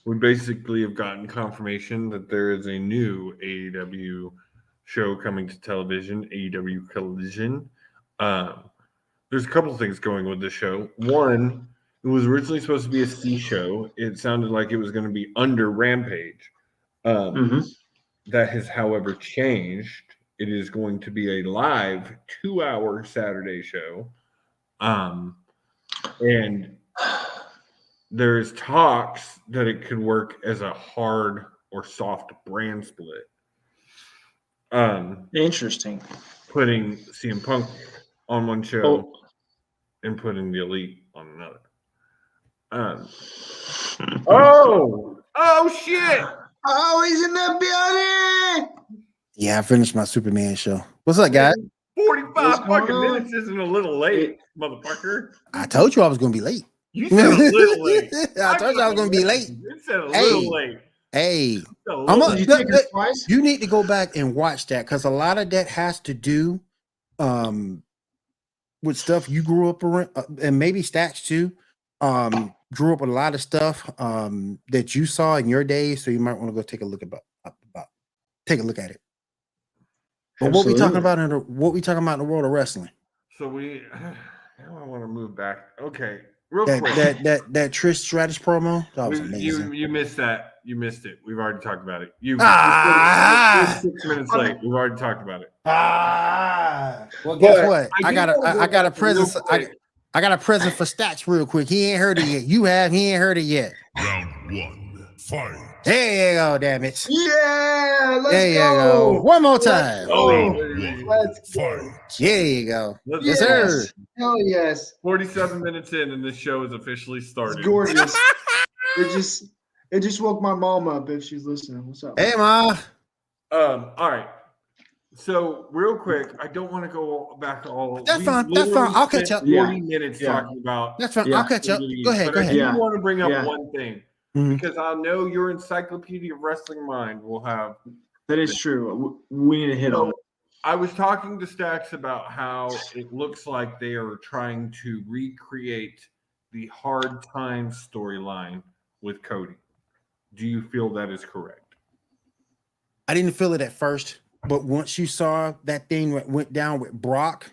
we basically have gotten confirmation that there is a new AEW show coming to television, AEW Collision. There's a couple of things going with this show. One, it was originally supposed to be a C show. It sounded like it was going to be under Rampage. that has, however, changed. It is going to be a live 2-hour Saturday show. And there's talks that it could work as a hard or soft brand split. Interesting. Putting CM Punk on one show and putting the Elite on another. Oh shit! Oh, he's in the building. Yeah, I finished my Superman show. What's up, guys? 45 fucking minutes isn't a little late, motherfucker. I told you I was gonna be late. You said a little late. I told you I was gonna be late. You said a little late. Hey, Did you take it twice? you need to go back and watch that because a lot of that has to do with stuff you grew up around, and maybe Stacks too. Grew up with a lot of stuff that you saw in your days, so you might want to go take a look at it. But what we talking about in the world of wrestling? So now I want to move back. Okay, real quick. That Trish Stratus promo, that was amazing. You missed that. You missed it. We've already talked about it. You're 6 minutes late. We've already talked about it. Well, guess what? I got a present. I got a present for Stats real quick. He ain't heard it yet. You have. He ain't heard it yet. Round 1, fight. There you go, damn it. Yeah, let's there you go. One more time. Let's fight. There you go. Yes, sir. Hell yes. 47 minutes in, and this show is officially started. It's gorgeous. it just woke my mom up if she's listening. What's up? Hey, Ma. All right. So real quick, I don't want to go back all. That's fine. That's fine. I'll catch up. 40 minutes talking about. That's fine. I'll catch up. Go ahead. I do want to bring up one thing because I know your encyclopedia of wrestling mind will have. That is true. We need to hit on it. I was talking to Stacks about how it looks like they are trying to recreate the hard time storyline with Cody. Do you feel that is correct? I didn't feel it at first. But once you saw that thing that went down with Brock,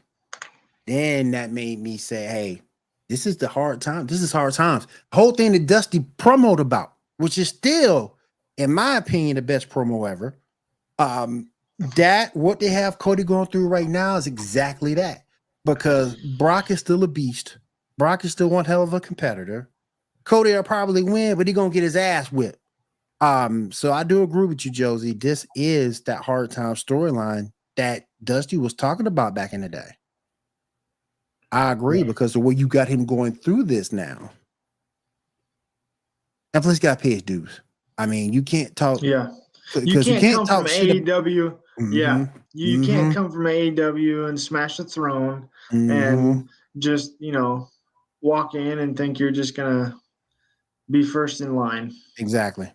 then that made me say, hey, this is the hard time. This is hard times. The whole thing that Dusty promoted about, which is still, in my opinion, the best promo ever. That what they have Cody going through right now is exactly that. Because Brock is still a beast. Brock is still one hell of a competitor. Cody will probably win, but he's gonna get his ass whipped. So I do agree with you, Josie. This is that hard time storyline that Dusty was talking about back in the day. I agree because the way you got him going through this now. And plus, got to pay his dues. I mean, you can't talk. Yeah, you can't come from AEW. Yeah, you can't come from AEW and smash the throne and just walk in and think you're just gonna be first in line. Exactly.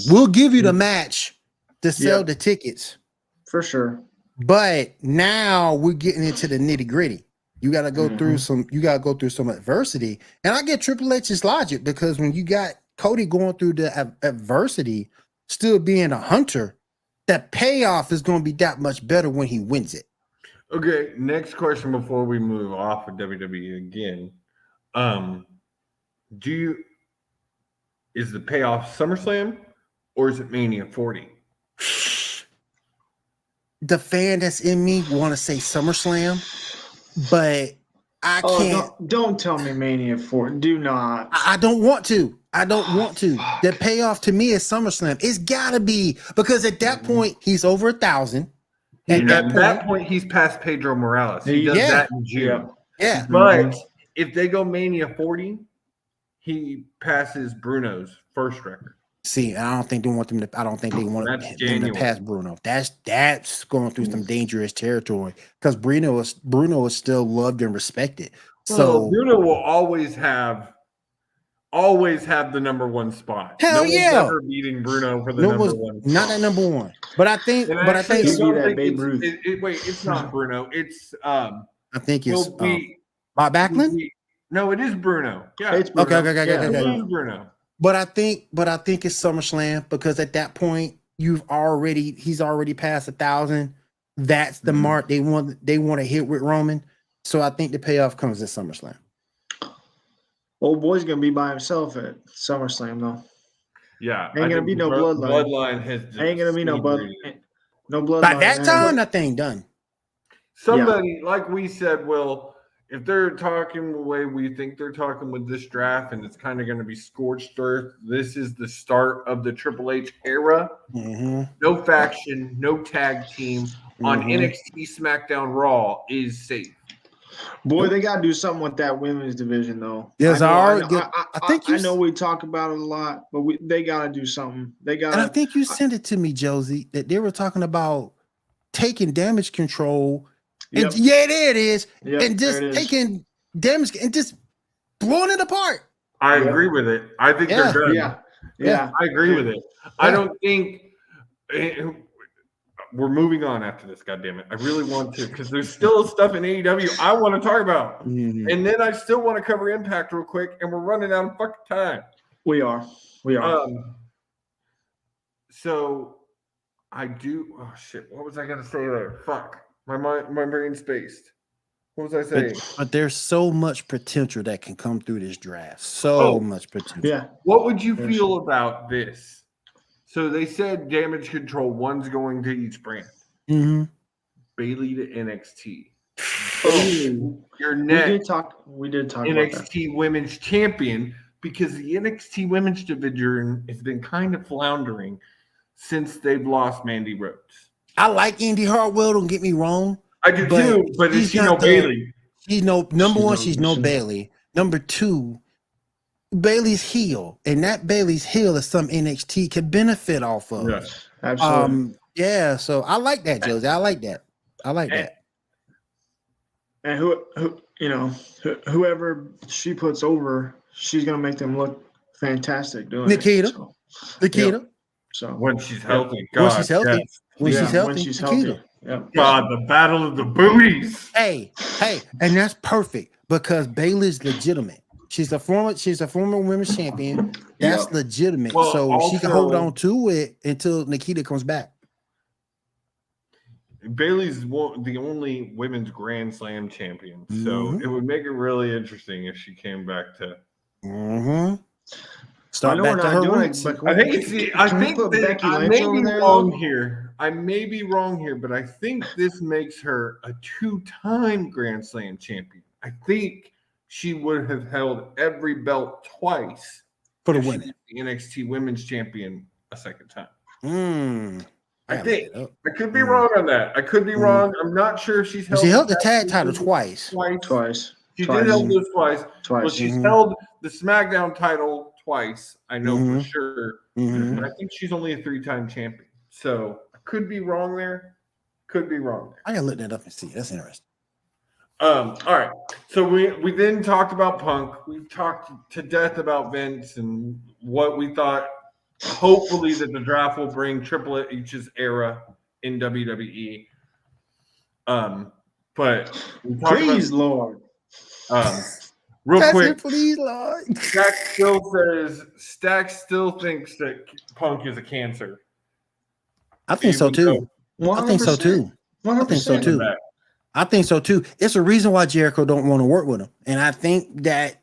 We'll give you the match to sell the tickets. For sure. But now we're getting into the nitty-gritty. You got to go through some adversity. And I get Triple H's logic because when you got Cody going through the adversity, still being a hunter, that payoff is going to be that much better when he wins it. Okay, next question before we move off of WWE again. Is the payoff SummerSlam or is it Mania 40? The fan that's in me want to say SummerSlam, but I can't. Don't tell me Mania 40. Do not. I don't want to. The payoff to me is SummerSlam. It's got to be because at that point, he's over 1,000. At that point, he's past Pedro Morales. He does that in June. Yeah. But if they go Mania 40, he passes Bruno's first record. See, I don't think they want them to. I don't think they want them to pass Bruno. That's going through some dangerous territory because Bruno is still loved and respected. So Bruno will always have the number one spot. Hell one's ever beating Bruno for the number one spot. Not that number one. But I think. It's not Bruno. It's I think it's Bob Backlund. No, it is Bruno. Yeah, it's Bruno. Okay. It is Bruno. But I think it's SummerSlam because at that point he's already passed 1,000. That's the mark they want to hit with Roman. So I think the payoff comes at SummerSlam. Old boy's gonna be by himself at SummerSlam though. Yeah, Ain't gonna be no bloodline. Bloodline has Ain't gonna be no disintegrated. bloodline. By that man. time, that thing done. Somebody, like we said, Will, if they're talking the way we think they're talking with this draft, and it's kind of going to be scorched earth, this is the start of the Triple H era. Mm-hmm. No faction, no tag team on Mhm. NXT SmackDown Raw is safe. Boy, they got to do something with that women's division, though. Yes, I think you. know we talk about it a lot, but they got to do something. They got. And I think you sent it to me, Josie, that they were talking about taking damage control. And Yep. yeah, there it is. Yep, And just there it is. taking damage and just blowing it apart. I Yeah. agree with it. I think Yeah. they're done. Yeah. I agree with it. I don't think we're moving on after this. God damn it! I really want to because there's still stuff in AEW I want to talk about, Mhm. and then I still want to cover Impact real quick, and we're running out of fucking time. We are. So I do. Oh shit! What was I gonna say there? Fuck. My brain spaced. What was I saying? But there's so much potential that can come through this draft. So much potential. Yeah. What would you feel about this? So they said damage control. One's going to each brand. Mm-hmm. Bailey to NXT. Oh, Your we next did talk about that. NXT Women's Champion, because the NXT Women's division has been kind of floundering since they've lost Mandy Rhodes. I like Indy Hartwell, don't get me wrong. I do too, but is she no Bailey? She's no Bailey. Number two, Bailey's heel, and that Bailey's heel is some NXT can benefit off of. Yes, absolutely. Yeah, so I like that, Josie. I like that. And whoever she puts over, she's gonna make them look fantastic doing Nikita. it. Nikita. So when she's healthy. When God, she's healthy. yes. When she's healthy. When she's Nikita. healthy. Yeah. God, the battle of the booties. Hey, and that's perfect because Bailey's legitimate. She's a former women's champion. That's legitimate. Well, so also, she can hold on to it until Nikita comes back. Bailey's the only women's Grand Slam champion, so it would make it really interesting if she came back to. Start back to her roots. I may be wrong here. I may be wrong here, but I think this makes her a two-time Grand Slam champion. I think she would have held every belt twice for the women. The NXT Women's Champion a second time. I think. I could be wrong on that. I could be wrong. I'm not sure if she's held. She held the tag title twice. She did hold this twice. Well, she's held the SmackDown title twice. I know for sure. But I think she's only a 3-time champion. So I could be wrong there. I gotta look that up and see. That's interesting. All right. So we then talked about Punk. We talked to death about Vince and what we thought. Hopefully that the draft will bring Triple H's era in WWE. But please, Lord. Real quick, please, Lord. Stack still thinks that Punk is a cancer. I think so too. 100%. I think so too. 100%. I think so too. It's a reason why Jericho don't want to work with him, and I think that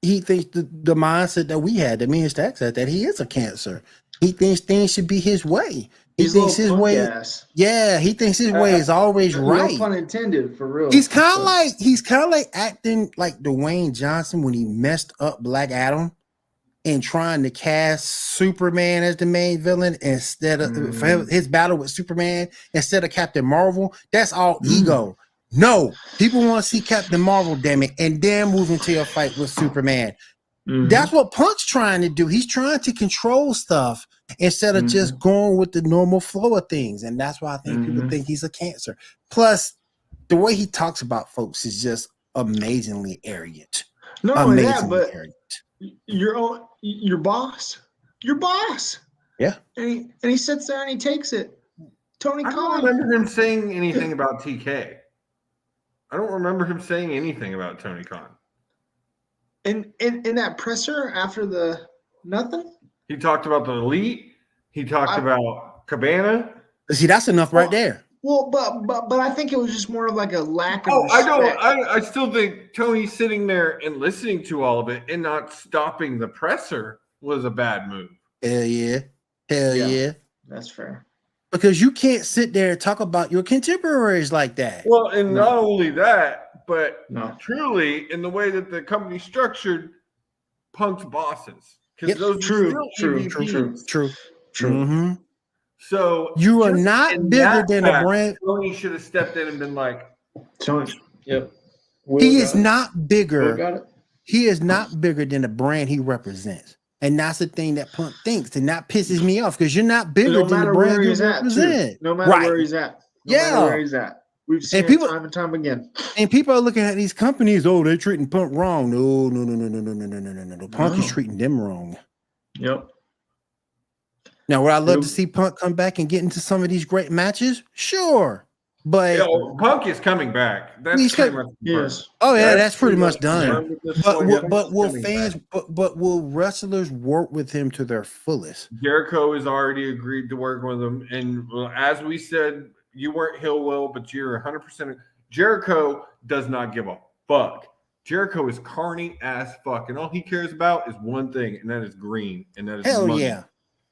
he thinks the mindset that we had, that me and Stack said, that he is a cancer. He thinks things should be his way. He thinks his way. Yeah, he thinks his way is always right. No pun intended, for real. He's kind of like acting like Dwayne Johnson when he messed up Black Adam and trying to cast Superman as the main villain instead of his battle with Superman instead of Captain Marvel. That's all ego. No, people want to see Captain Marvel, damn it, and then move into a fight with Superman. That's what Punk's trying to do. He's trying to control stuff instead of just going with the normal flow of things. And that's why I think people think he's a cancer. Plus, the way he talks about folks is just amazingly arrogant. Not only that, but your boss. Yeah. And he sits there and he takes it. Tony Khan. I don't remember him saying anything about TK. I don't remember him saying anything about Tony Khan. In that presser after the nothing? He talked about the Elite. He talked about Cabana. See, that's enough right there. Well, but I think it was just more of like a lack of respect. I still think Tony sitting there and listening to all of it and not stopping the presser was a bad move. Hell yeah. Hell Yeah. yeah. That's fair. Because you can't sit there and talk about your contemporaries like that. Well, and No. not only that, but No. truly in the way that the company's structured, Punk's bosses. Because Yep. those True, are true, still true, EVPs. True. True. Mm-hmm. So You are just not in bigger that than a fact, brand. Tony should have stepped in and been like, Tony. Yep. Will He got is it. not Will bigger. got it. He is not bigger than the brand he represents. And that's the thing that Punk thinks. And that pisses me off because you're not bigger No than the matter brand where you he's at, too. represent. No matter where he's at. No matter Yeah. where he's at. We've seen And people- it time and time again. And people are looking at these companies, oh, they're treating Punk wrong. No. Punk is No. treating them wrong. Yep. Now, would I love to Yep. see Punk come back and get into some of these great matches? Sure. But Punk is coming back. That's He's pretty coming- much confirmed. Yes. oh yeah, that's pretty much confirmed done. at this But point. will, Punk's but will coming fans back. but will wrestlers work with him to their fullest? Jericho has already agreed to work with him. And as we said, you weren't Hillwell, but you're 100%. Jericho does not give a fuck. Jericho is carny as fuck. And all he cares about is one thing, and that is green. And that is Hell money. yeah.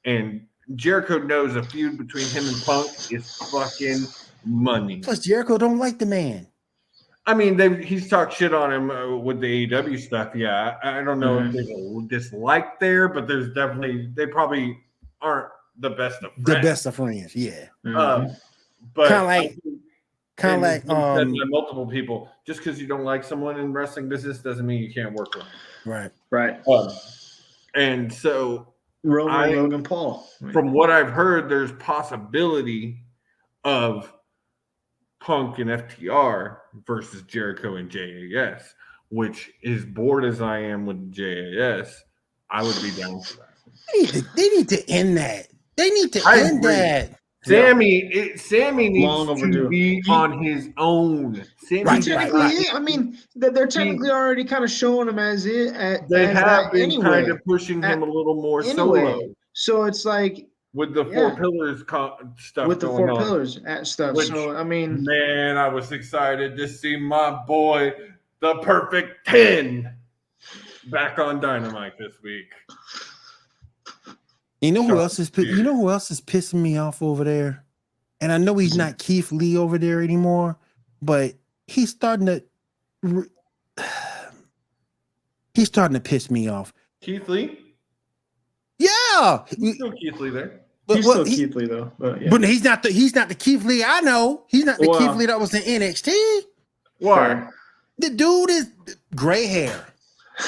And Jericho knows a feud between him and Punk is fucking money. Plus Jericho don't like the man. I mean, he's talked shit on him with the AEW stuff. Yeah, I don't know if there's a dislike there, but there's definitely they probably aren't the best of friends. The best of friends, yeah. But Kinda like- and like it's been said by multiple people, just because you don't like someone in wrestling business doesn't mean you can't work with them. right. Right. And so, Roman, Logan Paul. from what I've heard, there's possibility of Punk and FTR versus Jericho and JAS, which is bored as I am with JAS, I would be down for that. They need to end that. They need to I end agree. that. Sammy Long needs overdue. to be on his own. Sammy Right, Technically, right. yeah, I mean, they're technically already kind of showing him as it. They as have that been anyway. kind of pushing him a little more solo So it's like with the Yeah. four pillars stuff with the going four on. pillars at stuff. Which- So I mean, Man, I was excited to see my boy, the Perfect 10, back on Dynamite this week. You know who Sure. else is pissing me off over there? And I know he's not Keith Lee over there anymore, but he's starting to piss me off. Keith Lee? Yeah. He's still Keith Lee there. But, he's still Keith Lee though. But, yeah. but he's not the Keith Lee I know. He's not the Well, Keith Lee that was in NXT. Why? The dude is gray hair.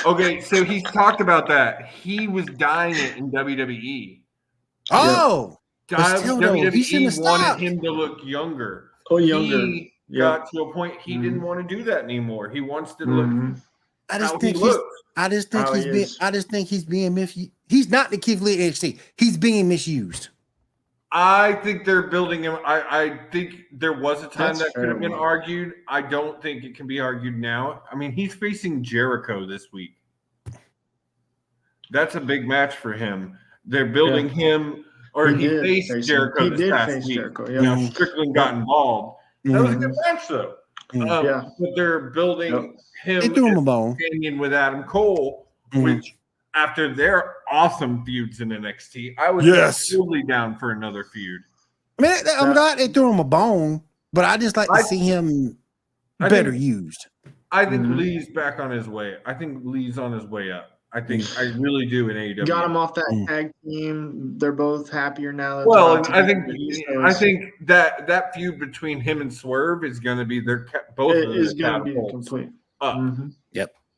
Okay, so he's talked about that. He was dying it in WWE. Oh, but still, though, he shouldn't have WWE wanted stopped. him to look younger. Oh, younger. He Yeah. got to a point he didn't want to do that anymore. He wants to look Mhm. I just how think he he's. looks. I just think How he's he being. is. I just think he's being misused. He's not the Keith Lee NXT. He's being misused. I think they're building him. I think there was a time That's that could have fair, been man. argued. I don't think it can be argued now. I mean, he's facing Jericho this week. That's a big match for him. They're building him, or he did faced face him. Jericho He this did past face week. Jericho. You Yeah. know, Strickland got involved. That was a good match, though. Mhm. Yeah. But they're building him They threw him as a bone. companion with Adam Cole, Mhm. which after their awesome feuds in NXT, I was Yes. totally down for another feud. I mean, I'm glad they threw him a bone, but I just like to see him I better think- used. I think Mhm. Lee's back on his way. I think Lee's on his way up. I really do in AEW. Got him off that Mm. tag team. They're both happier now. That Well, they're and out I together. think that feud between him and Swerve is going to be both It of is their going to be catapults complete. up. Mhm.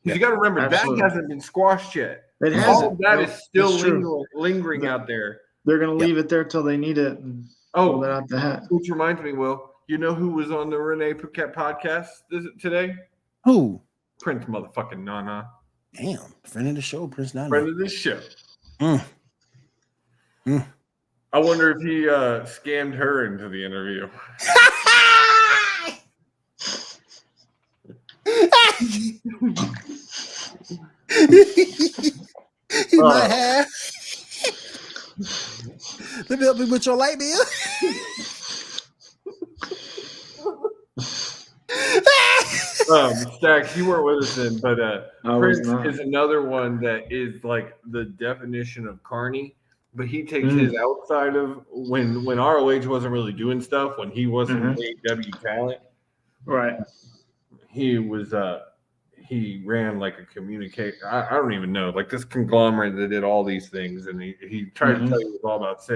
You got to remember Absolutely. that hasn't been squashed yet. It All hasn't. of that No, is still it's true. lingering out there. They're going to leave it there till they need it and pull it Oh, out the hat. which reminds me, Will, you know who was on the Renee Paquette podcast today? Who? Prince motherfucking Nana. Damn, friend of the show, Prince Nana. Friend of this show. Mm. Mm. I wonder if he scammed her into the interview. He might have. Let me help you with your light bill. Stacks, you weren't with us then, but I was Prince not. is another one that is like the definition of carny. but he takes his outside of when ROH wasn't really doing stuff, when he wasn't AEW talent. Right. He was he ran like a communicate. I don't even know, like this conglomerate that did all these things, and he tried to tell you it was all about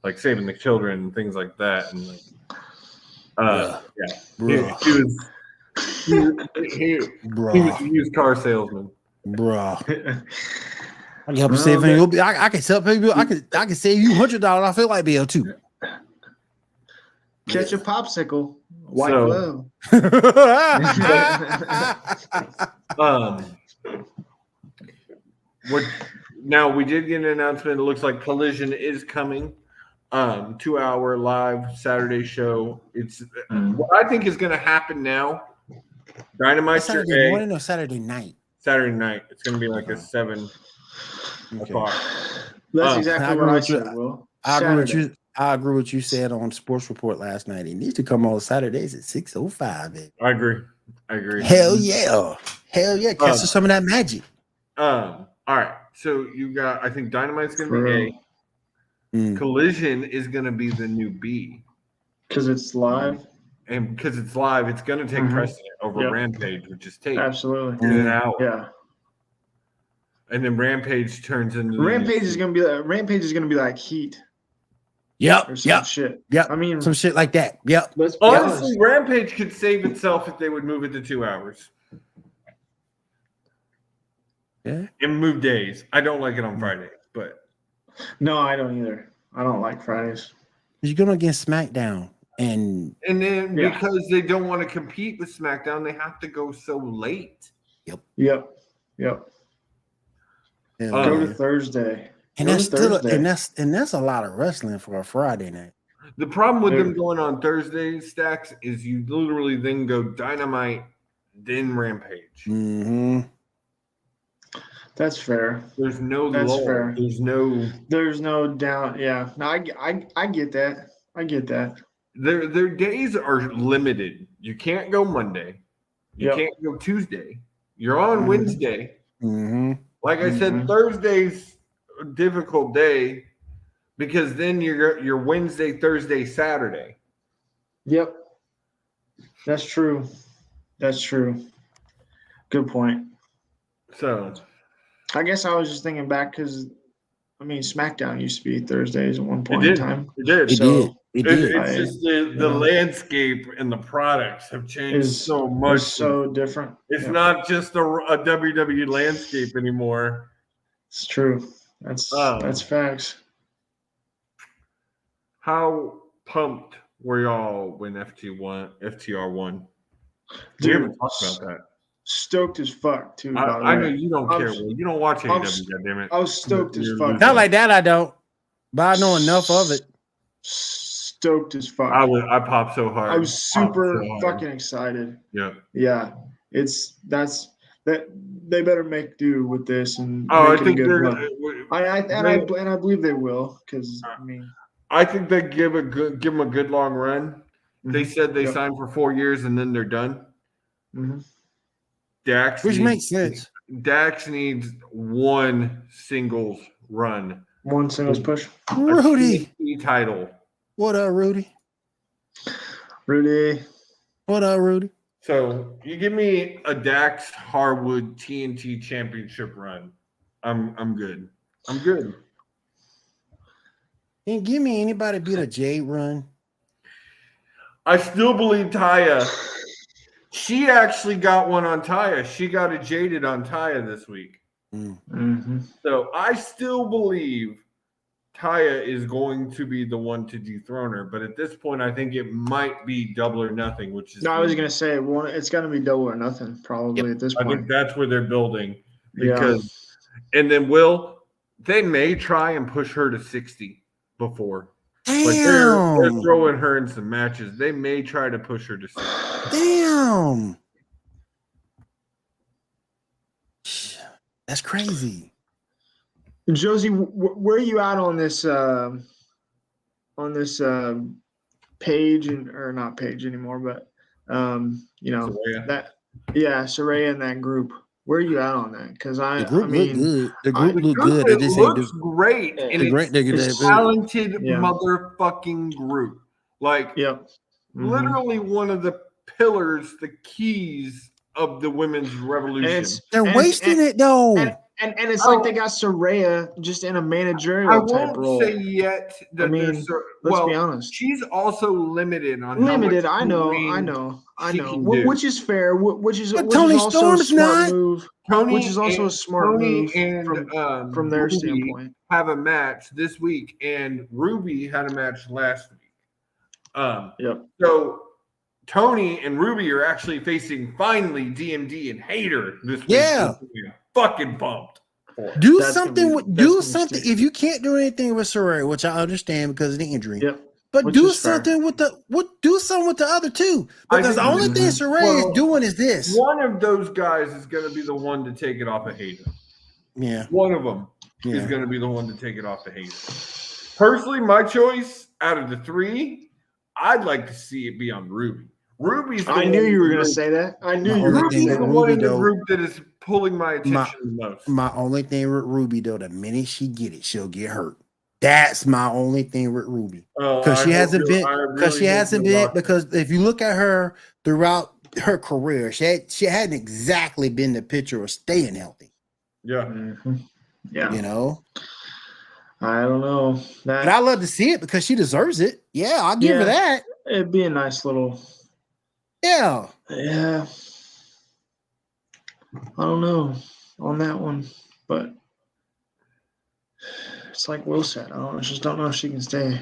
like saving the children and things like that, and like he was a used car salesman. Bro. I can help you save anything. I can help people. I can save you $100. I feel like Bill too. Catch a popsicle. White glove. Now we did get an announcement. It looks like Collision is coming. 2-hour live Saturday show. It's what I think is going to happen now. Dynamite Saturday morning or Saturday night? Saturday night. It's going to be like a 7 o'clock. That's exactly what I said, Will. I agree with you said on Sports Report last night. It needs to come on Saturdays at 6:05. I agree. Hell yeah. Catch some of that magic. All right. So you got, I think Dynamite's going to be A. Collision is going to be the new B. Because it's live. And because it's live, it's going to take precedent over Rampage, which is tape. Absolutely. In an hour. Yeah. And then Rampage turns into Rampage is going to be like Heat. Yep. Or some shit. Yep. I mean, some shit like that. Yep. Honestly, Rampage could save itself if they would move it to 2 hours. Yeah. And move days. I don't like it on Friday, but no, I don't either. I don't like Fridays. You're going against SmackDown. And then because they don't want to compete with SmackDown, they have to go so late. Yep. Go to Thursday. And that's that's a lot of wrestling for a Friday night. The problem with them going on Thursday, Stacks, is you literally then go Dynamite, then Rampage. Mm-hmm. That's fair. There's no That's lull. fair. There's no doubt. Yeah. No, I get that. I get that. Their days are limited. You can't go Monday. You can't go Tuesday. You're on Wednesday. Mm-hmm. Like I said, Thursday's a difficult day because then you're Wednesday, Thursday, Saturday. Yep. That's true. Good point. So I guess I was just thinking back because SmackDown used to be Thursdays at one point in time. It did. It did. It's just the landscape and the products have changed so much. It's so different. It's not just a WWE landscape anymore. It's true. That's facts. How pumped were y'all when FTR won? Dude, we haven't talked about that. Stoked as fuck too. I know you don't care. You don't watch AEW, goddammit. I was stoked as fuck. Not like that, I don't. But I know enough of it. Stoked as fuck. I popped so hard. I was super fucking excited. Yeah. That they better make do with this and I think they're run. I believe they will because I think they give them a good long run. They said they signed for 4 years and then they're done. Mm-hmm. Which makes sense. Dax needs one singles run. One singles push. Rudy. Title. What up, Rudy? What up, Rudy? So you give me a Dax Harwood TNT Championship run. I'm good. And give me anybody beat a Jade run. I still believe Taya. She actually got one on Taya. She got a Jaded on Taya this week. Mm-hmm. So I still believe Taya is going to be the one to dethrone her. But at this point, I think it might be Double or Nothing, which is. No, I was going to say it's going to be Double or Nothing probably at this point. I think that's where they're building because, and then they may try and push her to 60 before. Damn. Like they're throwing her in some matches. They may try to push her to 60. Damn. That's crazy. Josie, where are you at on this page or not page anymore, but Saraya. Saraya in that group. Where are you at on that? Because The I group look mean, good. The I- group look Group, good. They it just ain't looks do great, and the great nigga. it's That talented Yeah. motherfucking group. Like yep. Mhm. literally one of the pillars, the keys of the women's And revolution. it's they're and it's- wasting it though. and it's like they got Soraya just in a I managerial type won't role. say yet that I mean, there's let's well, be honest. she's also limited on Limited. how much I know. she can do. Which is fair. Which is But which Tony is also a Storm's smart not. move. Tony, Which is also and, a smart Tony move and from their Ruby standpoint. have a match this week, and Ruby had a match last week. Yep. So Tony and Ruby are actually facing finally DMD and Hater this week. Yeah. which I'm fucking pumped for. Do That's gonna something be- with that's do gonna be something. sticky. If you can't do anything with Soraya, which I understand because of the injury, Yep. but Which do is fair. something with do something with the other two. I Because the think- only thing Soraya is doing is this. One of those guys is going to be the one to take it off of Hater. Yeah. One of them is Yeah. going to be the one to take it off the Hater. Personally, my choice out of the three, I'd like to see it be on Ruby. Ruby's. The I one knew you were in the going to group- say that. I knew My you were only going to thing say Ruby's with the that. one in the though- group that is pulling my attention the most. My only thing with Ruby though, the minute she get it, she'll get hurt. That's my only thing with Ruby. Because she hasn't been because if you look at her throughout her career, she hadn't exactly been the picture of staying healthy. Yeah. Mhm. Yeah. You know? I don't know. But I love to see it because she deserves it. Yeah, I'll give her Yeah. that. It'd be a nice little. Yeah. Yeah. I don't know on that one, but it's like Will said. I just don't know if she can stay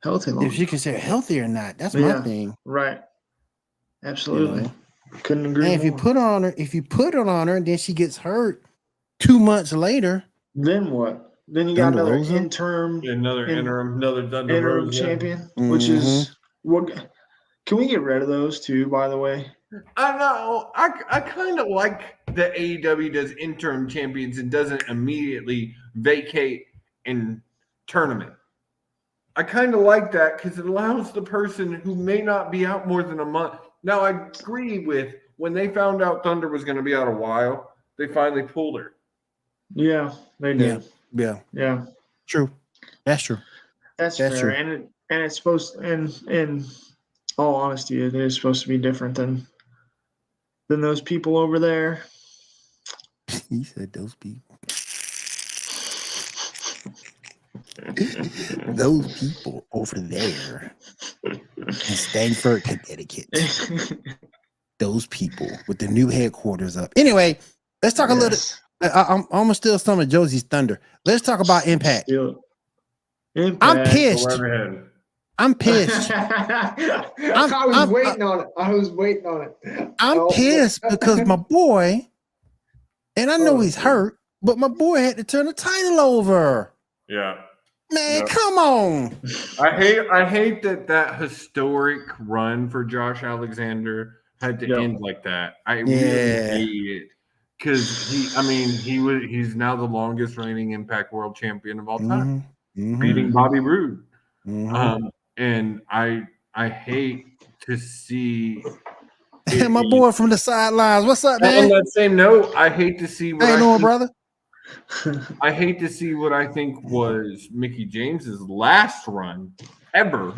healthy long. If she can stay healthy or not, that's Yeah. my thing. Right. Absolutely. know? Couldn't agree And if you more. put it on her, and then she gets hurt 2 months later, Then what? Then you got Thunder another Rosa? interim Another Thunder interim Rosa. champion, which is what? Can we get rid of those two? By the way, I know. I kind of like that AEW does interim champions and doesn't immediately vacate in tournament. I kind of like that because it allows the person who may not be out more than a month. Now, I agree with when they found out Thunder was going to be out a while, they finally pulled her. yeah, they did. yeah, true. That's true. That's That's fair. true. And it's supposed in all honesty, it is supposed to be different than those people over there. He said those people. Those people over there in Stamford, Connecticut. Those people with the new headquarters up. Anyway, let's talk a little. Yes. I'm gonna steal some of Josie's thunder. Let's talk about Impact. Still- I'm Impact. Go pissed. right ahead. I'm pissed. I was waiting on it. I was waiting on it. I'm Oh. pissed because my boy, and I know Oh, he's yeah. hurt, but my boy had to turn the title over. Yeah. Man, Yeah. come on. I hate that historic run for Josh Alexander had to Yeah. end like that. I Yeah. really hate it because he's now the longest reigning Impact World Champion of all time, beating Bobby Roode. And I hate to see. And my boy from the sidelines. What's up, On man? that same note, I hate to see what How you doing, brother? I hate to see what I think was Mickey James's last run ever.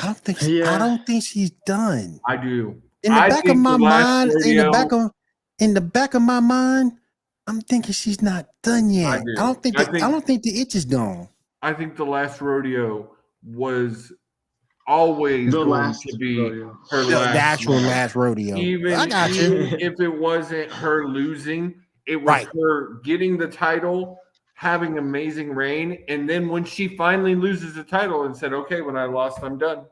I don't think Yeah. I don't think she's done. I do. In the I back of think my the last mind, rodeo- in the back of my mind, I'm thinking she's not done yet. I I do. don't think I I think- don't think the itch is gone. I think the last rodeo was always The going last to be rodeo. her The last actual run. last rodeo. I got you. Even if it wasn't her losing, it was Right. her getting the title, having amazing reign, and then when she finally loses the title and said, "Okay, when I lost, I'm done."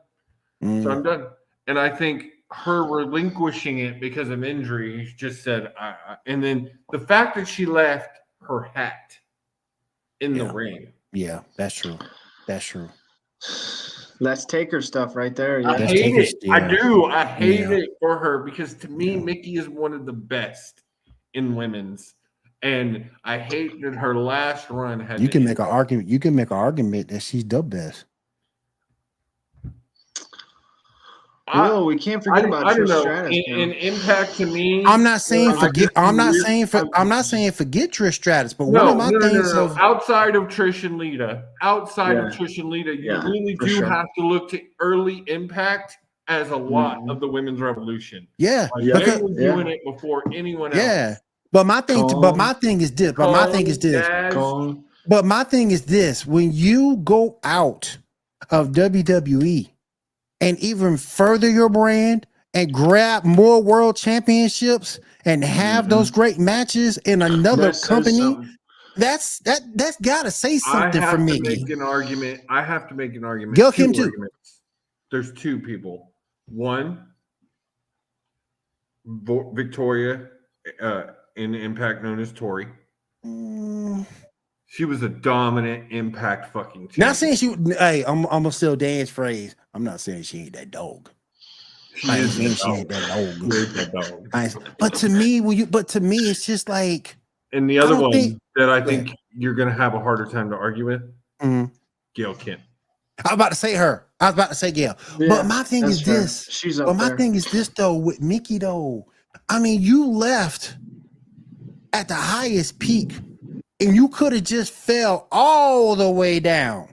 So I'm done. And I think her relinquishing it because of injury just said, and then the fact that she left her hat in the ring. Yeah, that's true. That's true. That's Taker stuff right there. I Yeah. That's hate Taker's- it. I yeah. do. I hate Yeah. it for her because to me, Yeah. Mickey is one of the best in women's. And I hate that her last run had You to can end make an like- argument. You can make an argument that she's the best. Well, we can't forget about I don't Trish know. Stratus. In Impact to me, I'm not saying I forget. just I'm not weird- saying for. I'm not saying forget Trish Stratus. But one No, of my things no. of Outside of Trish and Lita, you Yeah, really for do sure. have to look to early Impact as a lot Mhm. of the women's revolution. yeah, Like Yeah. they because were doing it before anyone else. yeah. But my thing. But Kong. my thing is this. But my thing is this. Daz, Kong. But my thing is this: when you go out of WWE and even further your brand and grab more world championships and have those great matches in another That says company, something. that's gotta say I something for have to Mickey. make an argument. Gail Two Kim too. arguments. There's two people. One, Victoria in Impact, known as Tori. She was a dominant Impact fucking champion. Not saying she. Hey, I'm gonna steal Dan's phrase. I'm not saying she ain't that dog. I ain't saying she ain't that dog. She is that dog. But to me, it's just like. And the I other don't one think- that I think you're gonna have a harder time to argue with, Gail Kim. I was about to say her. I was about to say Gail. Yeah, but my thing that's is fair. this. She's up But my there. thing is this though with Mickey though. I mean, you left at the highest peak, and you could have just fell all the way down,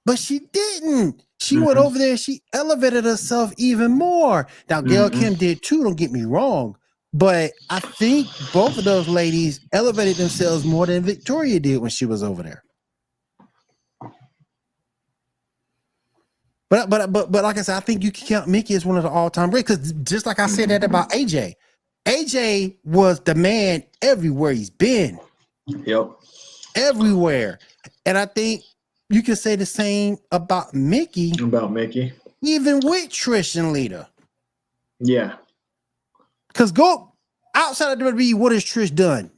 but she didn't. She went over there. She elevated herself even more. Now, Gail Kim did too. Don't get me wrong, but I think both of those ladies elevated themselves more than Victoria did when she was over there. But like I said, I think you can count Mickey as one of the all-time greats because just like I said that about AJ. AJ was the man everywhere he's been. Yep. Everywhere. And I think you can say the same about Mickey, even with Trish and Lita. Yeah. Because go outside of WWE, what has Trish done?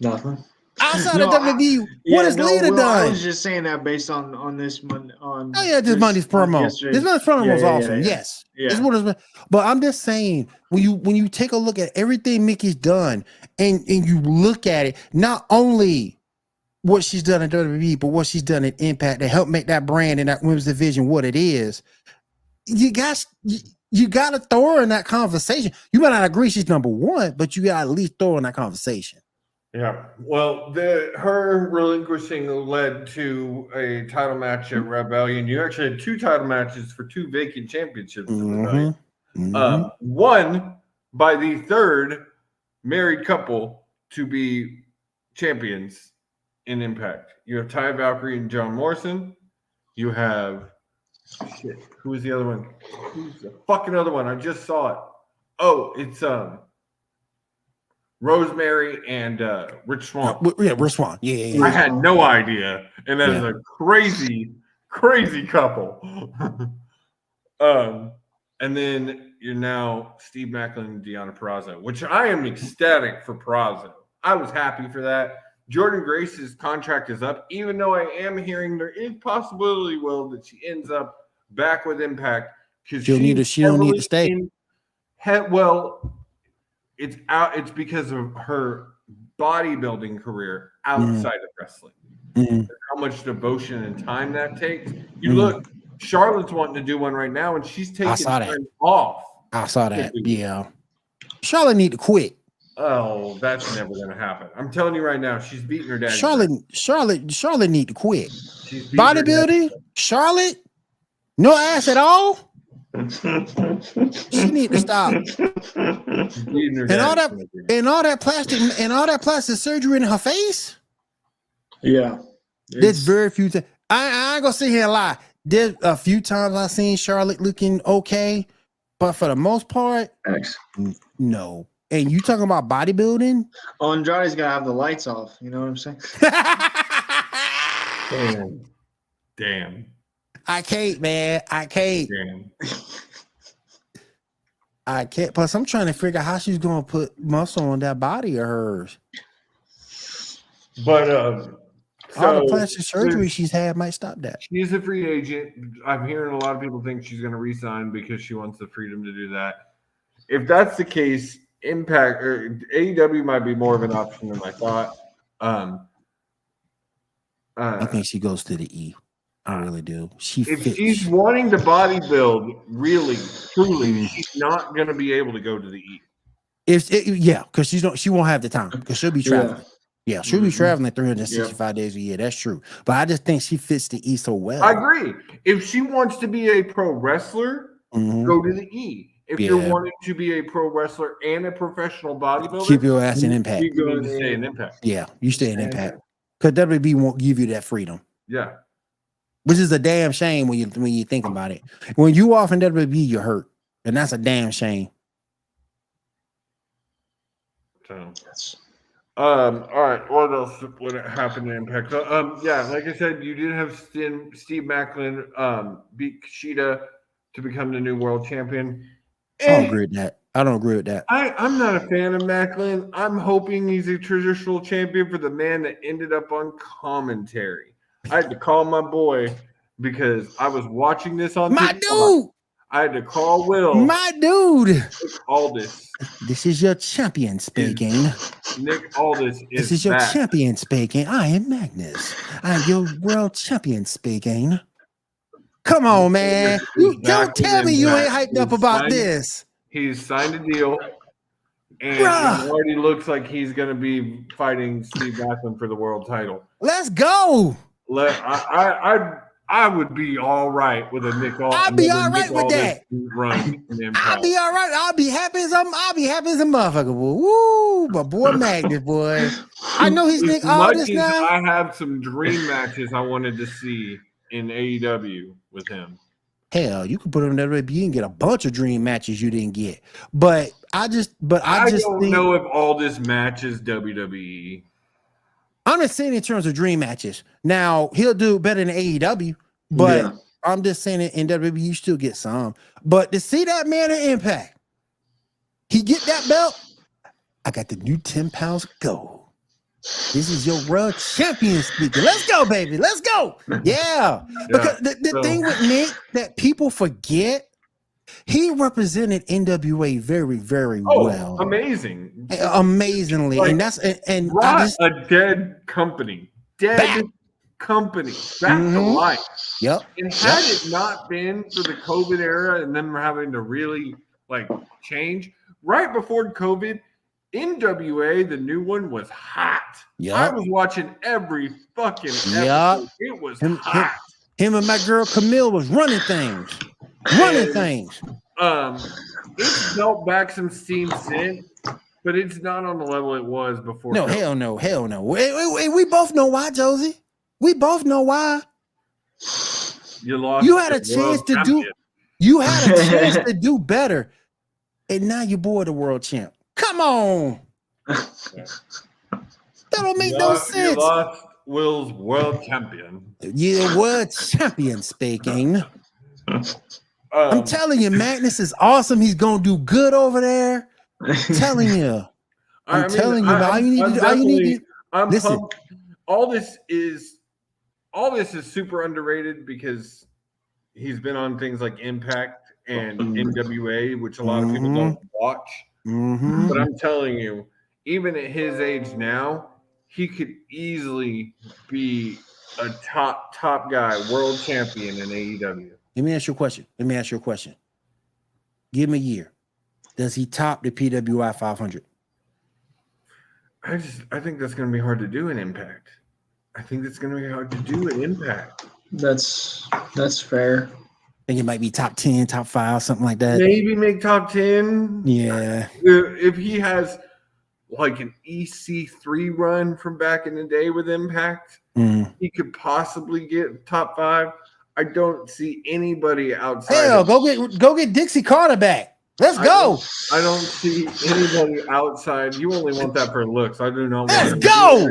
Nothing. Outside of WWE, what has Lita done? I was just saying that based on this month. On This Monday's promo. This Monday's promo was awesome. Yes. It's what it's, but I'm just saying, when you take a look at everything Mickey's done and you look at it, not only what she's done in WWE, but what she's done in Impact to help make that brand and that women's division what it is, you got to throw her in that conversation. You might not agree she's number one, but you got to at least throw her in that conversation. Yeah. Well, her relinquishing led to a title match at Rebellion. You actually had two title matches for two vacant championships at Rebellion. One by the third married couple to be champions in Impact. You have Ty Valkyrie and John Morrison. You have who is the other one? Who's the fucking other one? I just saw it. Oh, it's Rosemary and Rich Swann. Yeah, Rich Swann. Yeah. I had no idea, and that is a crazy couple. And then you're now Steve Maclin and Deonna Purrazzo, which I am ecstatic for Purrazzo. I was happy for that. Jordan Grace's contract is up, even though I am hearing there is possibility, Will, that she ends up back with Impact because she don't need to stay. It's out. It's because of her bodybuilding career outside of wrestling. How much devotion and time that takes. You look, Charlotte's wanting to do one right now, and she's taking time off. I saw that. Yeah, Charlotte need to quit. Oh, that's never going to happen. I'm telling you right now, she's beating her dad. Charlotte need to quit. Bodybuilding, Charlotte, no ass at all. She need to stop. And all that plastic surgery in her face. Yeah, there's very few times. I ain't gonna sit here and lie. There's a few times I've seen Charlotte looking okay, but for the most part, no. And you talking about bodybuilding? Andrade's gotta have the lights off. You know what I'm saying? Damn. I can't, man. I can't. Damn. I can't. Plus, I'm trying to figure out how she's gonna put muscle on that body of hers. But all the plastic surgery she's had might stop that. She's a free agent. I'm hearing a lot of people think she's going to resign because she wants the freedom to do that. If that's the case, Impact or AEW might be more of an option than I thought. I think she goes to the E. I really do. She If fits. she's wanting to bodybuild, really, truly, Mm. she's not going to be able to go to the E. Because she won't have the time because she'll be traveling. Yeah, she'll be Mhm. traveling 365 days a year. That's true. But I just think she fits the E so well. I agree. If she wants to be a pro wrestler, Mhm. go to the E. If Yeah. you're wanting to be a pro wrestler and a professional bodybuilder, Keep your ass in Impact. you need to stay in Impact. Yeah, you stay in Impact. Because WB won't give you that freedom. Yeah. Which is a damn shame when you think about it. When you off in WB, you're hurt. And that's a damn shame. So, all right. What else would happen in Impact? So, yeah, like I said, you did have Steve Macklin beat Kushida to become the new world champion. I don't agree with that. I'm not a fan of Macklin. I'm hoping he's a traditional champion for the man that ended up on commentary. I had to call my boy because I was watching this on My TikTok. dude. I had to call Will. My dude. Nick Aldis. This is your champion speaking. Nick Aldis This is your back. champion speaking. I am Magnus. I'm your world champion speaking. Come on, man. You don't tell me you ain't hyped up about this. He's signed a deal, and Bruh. it already looks like he's going to be fighting Steve Macklin for the world title. Let's go. I would be all right with a Nick Aldis. I'd be all right with that. Run I'll be all right. I'll be happy as a motherfucker. Woo, but boy, Magnus, boy. I know he's Nick Aldis now. I have some dream matches I wanted to see in AEW with him. Hell, you could put him in WWE and get a bunch of dream matches you didn't get. But I just don't know if Aldis matches WWE. I'm just saying in terms of dream matches. Now he'll do better than AEW, but I'm just saying in WWE you still get some. But to see that man in Impact, he get that belt. I got the new 10 pounds of gold. This is your world champion speaking. Let's go, baby. Let's go. Yeah. Because the thing with Nick that people forget, he represented NWA very, very well. Amazingly. Like, and that's and brought a dead company. Company back to life. Yep. And had it not been for the COVID era and them having to really change right before COVID, NWA, the new one, was hot. Yep. I was watching every fucking episode. It was hot. Him and my girl Camille was running things. It's built back some steam since, but it's not on the level it was before. No, hell no. We both know why, Josie. We both know why. You lost. You had a chance to do. You had a chance to do better, and now you're bored the world champ. Come on. That don't make no sense. You lost Will's world champion. Yeah, world champion speaking. I'm telling you, Magnus is awesome. He's gonna do good over there. I'm telling you. I'm telling you. All you need to listen. All this is super underrated because he's been on things like Impact and NWA, which a lot of people don't watch. But I'm telling you, even at his age now, he could easily be a top guy, world champion in AEW. Let me ask you a question. Give him a year. Does he top the PWI 500? I think that's going to be hard to do in Impact. That's fair. I think it might be top 10, top 5, something like that. Maybe make top 10. Yeah. If he has like an EC3 run from back in the day with Impact, he could possibly get top 5. I don't see anybody outside. Hell, go get Dixie Carter back. Let's go. I don't see anybody outside. You only want that for looks. I do not. Let's go.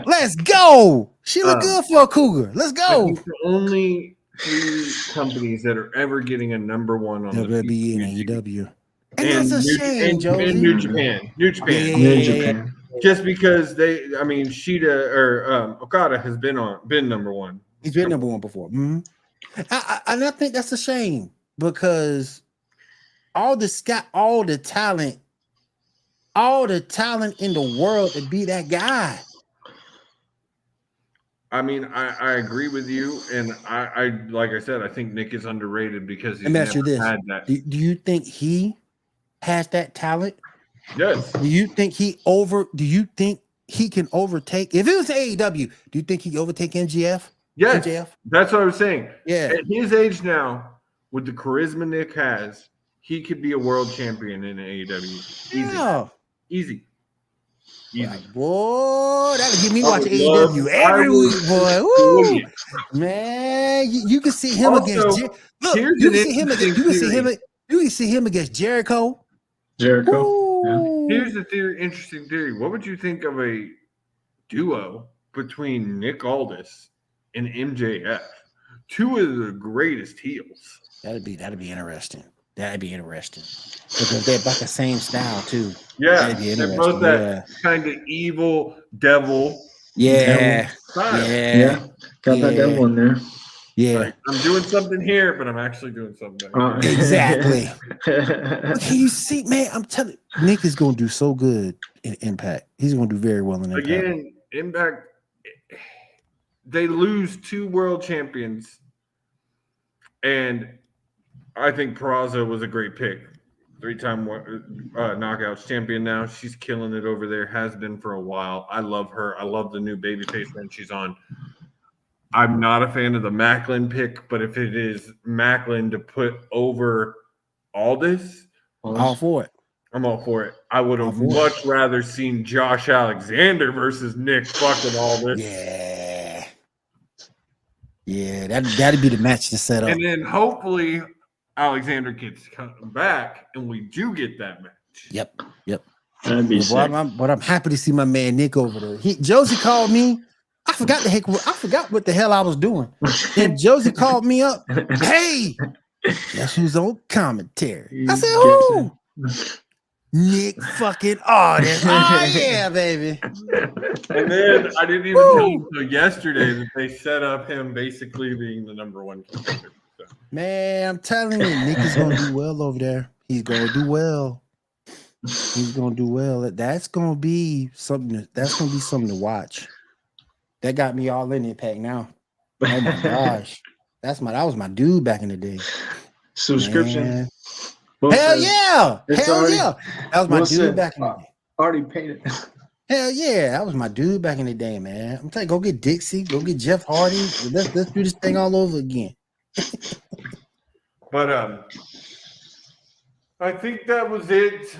Let's go. She look good for a cougar. Let's go. The only 3 companies that are ever getting a number 1 on WWE and AEW. And that's a shame, Joey. And New Japan. Yeah. Just because Shida or Okada has been number 1. He's been number 1 before. And I think that's a shame because all the talent in the world to be that guy. I mean, I agree with you, and I like I said, I think Nick is underrated because he's Let me ask never you this: had that. do you think he has that talent? Yes, Do you think Do you think he can overtake? If it was AEW, do you think he overtake MJF? yes, MJF? that's what I was saying. Yeah. At his age now, with the charisma Nick has, he could be a world champion in AEW. Yeah. Easy. Boy, that'll get me I watching would love- AEW I every would week, boy. enjoy Woo! it. Man, you can see him against Also, look, here's you an can see him against interesting you can see him against Jericho. Jericho. Yeah. Woo! Here's a interesting theory. What would you think of a duo between Nick Aldis and MJF? Two of the greatest heels. That'd be interesting. That'd be interesting. Because they're about the same style too. Yeah, That'd be they're interesting. both that kind of evil devil. Yeah. style. Yeah. Got that devil in there. Yeah. Like, I'm doing something here, but I'm actually doing something back here. Exactly. But can you see, man? I'm telling you, Nick is going to do so good in Impact. He's going to do very well in Impact. Again, Impact, they lose 2 world champions, and I think Peraza was a great pick. 3-time knockouts champion now. She's killing it over there, has been for a while. I love her. I love the new babyface run she's on. I'm not a fan of the Macklin pick, but if it is Macklin to put over Aldis, All for it. I'm all for it. I would have much rather seen Josh Alexander versus Nick fucking Aldis. Yeah. Yeah, that'd be the match to set up. And then hopefully Alexander gets come back and we do get that match. Yep. That'd be sick. But I'm happy to see my man Nick over there. Josie called me. I forgot what the hell I was doing. And Josie called me up. Hey, guess who's on commentary? I said, who? Nick fucking Aldis. Oh yeah, baby. And then I didn't even tell you until yesterday that they set up him basically being the number 1 contender. So. Man, I'm telling you, Nick is gonna do well over there. He's gonna do well. He's gonna do well. That's gonna be something to watch. That got me all in Impact now. Oh my gosh. That was my dude back in the day. Subscription. Man. Well, Hell yeah. That was my dude back in the day. Already paid it. Hell yeah. That was my dude back in the day, man. I'm telling you, go get Dixie, go get Jeff Hardy. Let's do this thing all over again. But I think that was it.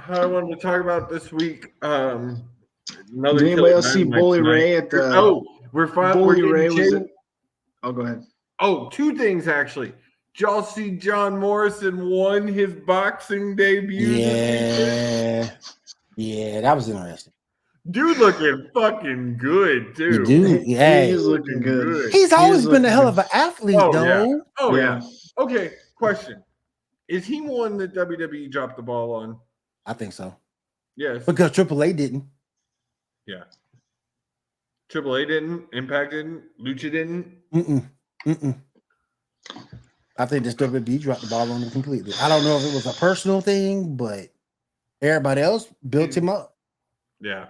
I wanted to talk about this week. Did anybody else see Bully Ray at the? Oh, we're fine. Bully Ray was it? Oh, go ahead. Oh, 2 things actually. Did y'all see John Morrison won his boxing debut? Yeah, that was interesting. Dude looking fucking good too. Dude, yeah, he's looking good. He's always been a hell of an athlete, though. Yeah. Oh yeah. Okay, question: is he one that WWE dropped the ball on? I think so. Yes, because AAA didn't. Yeah. AAA didn't. Impact didn't. Lucha didn't. I think this WWE dropped the ball on him completely. I don't know if it was a personal thing, but everybody else built him up. Yeah.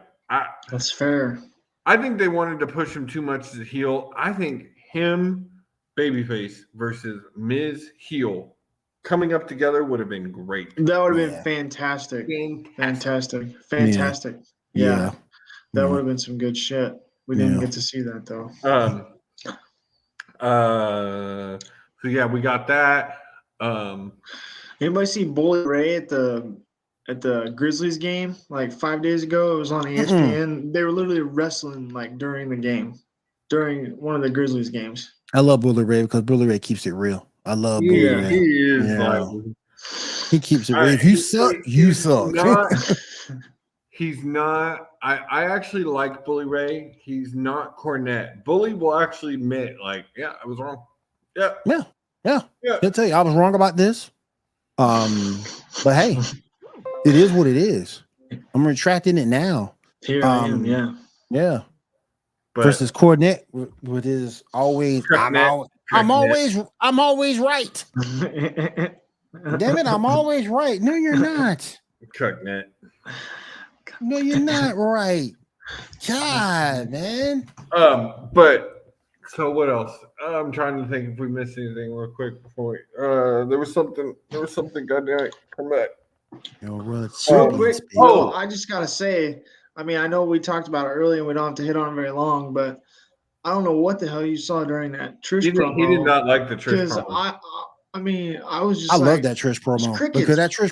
That's fair. I think they wanted to push him too much as a heel. I think him, babyface, versus Miz heel coming up together would have been great. That would have been fantastic. Fantastic. Yeah. That would have been some good shit. We didn't get to see that though. So yeah, we got that. Anybody see Bully Ray at the Grizzlies game like 5 days ago? It was on ESPN. They were literally wrestling like during the game, during one of the Grizzlies games. I love Bully Ray because Bully Ray keeps it real. I love Bully Ray. He is he keeps it real. If you suck, you suck. He's not. I actually like Bully Ray. He's not Cornette. Bully will actually admit, like, yeah, I was wrong. Yeah. He'll tell you I was wrong about this. But hey, it is what it is. I'm retracting it now. Here I am, yeah. But versus Cornette with his always I'm always right. Damn it, I'm always right. No, you're not. Cornette. No, you're not right. God, man. But so what else? I'm trying to think if we missed anything real quick before we, there was something goddamn come back. Yo, real Real chippy quick. spit. Well, I just gotta say, I mean, I know we talked about it earlier, and we don't have to hit on it very long, but I don't know what the hell you saw during that Trish He promo. did not like the Trish Because promo. I mean, I was just I like, love that Trish promo because that Trish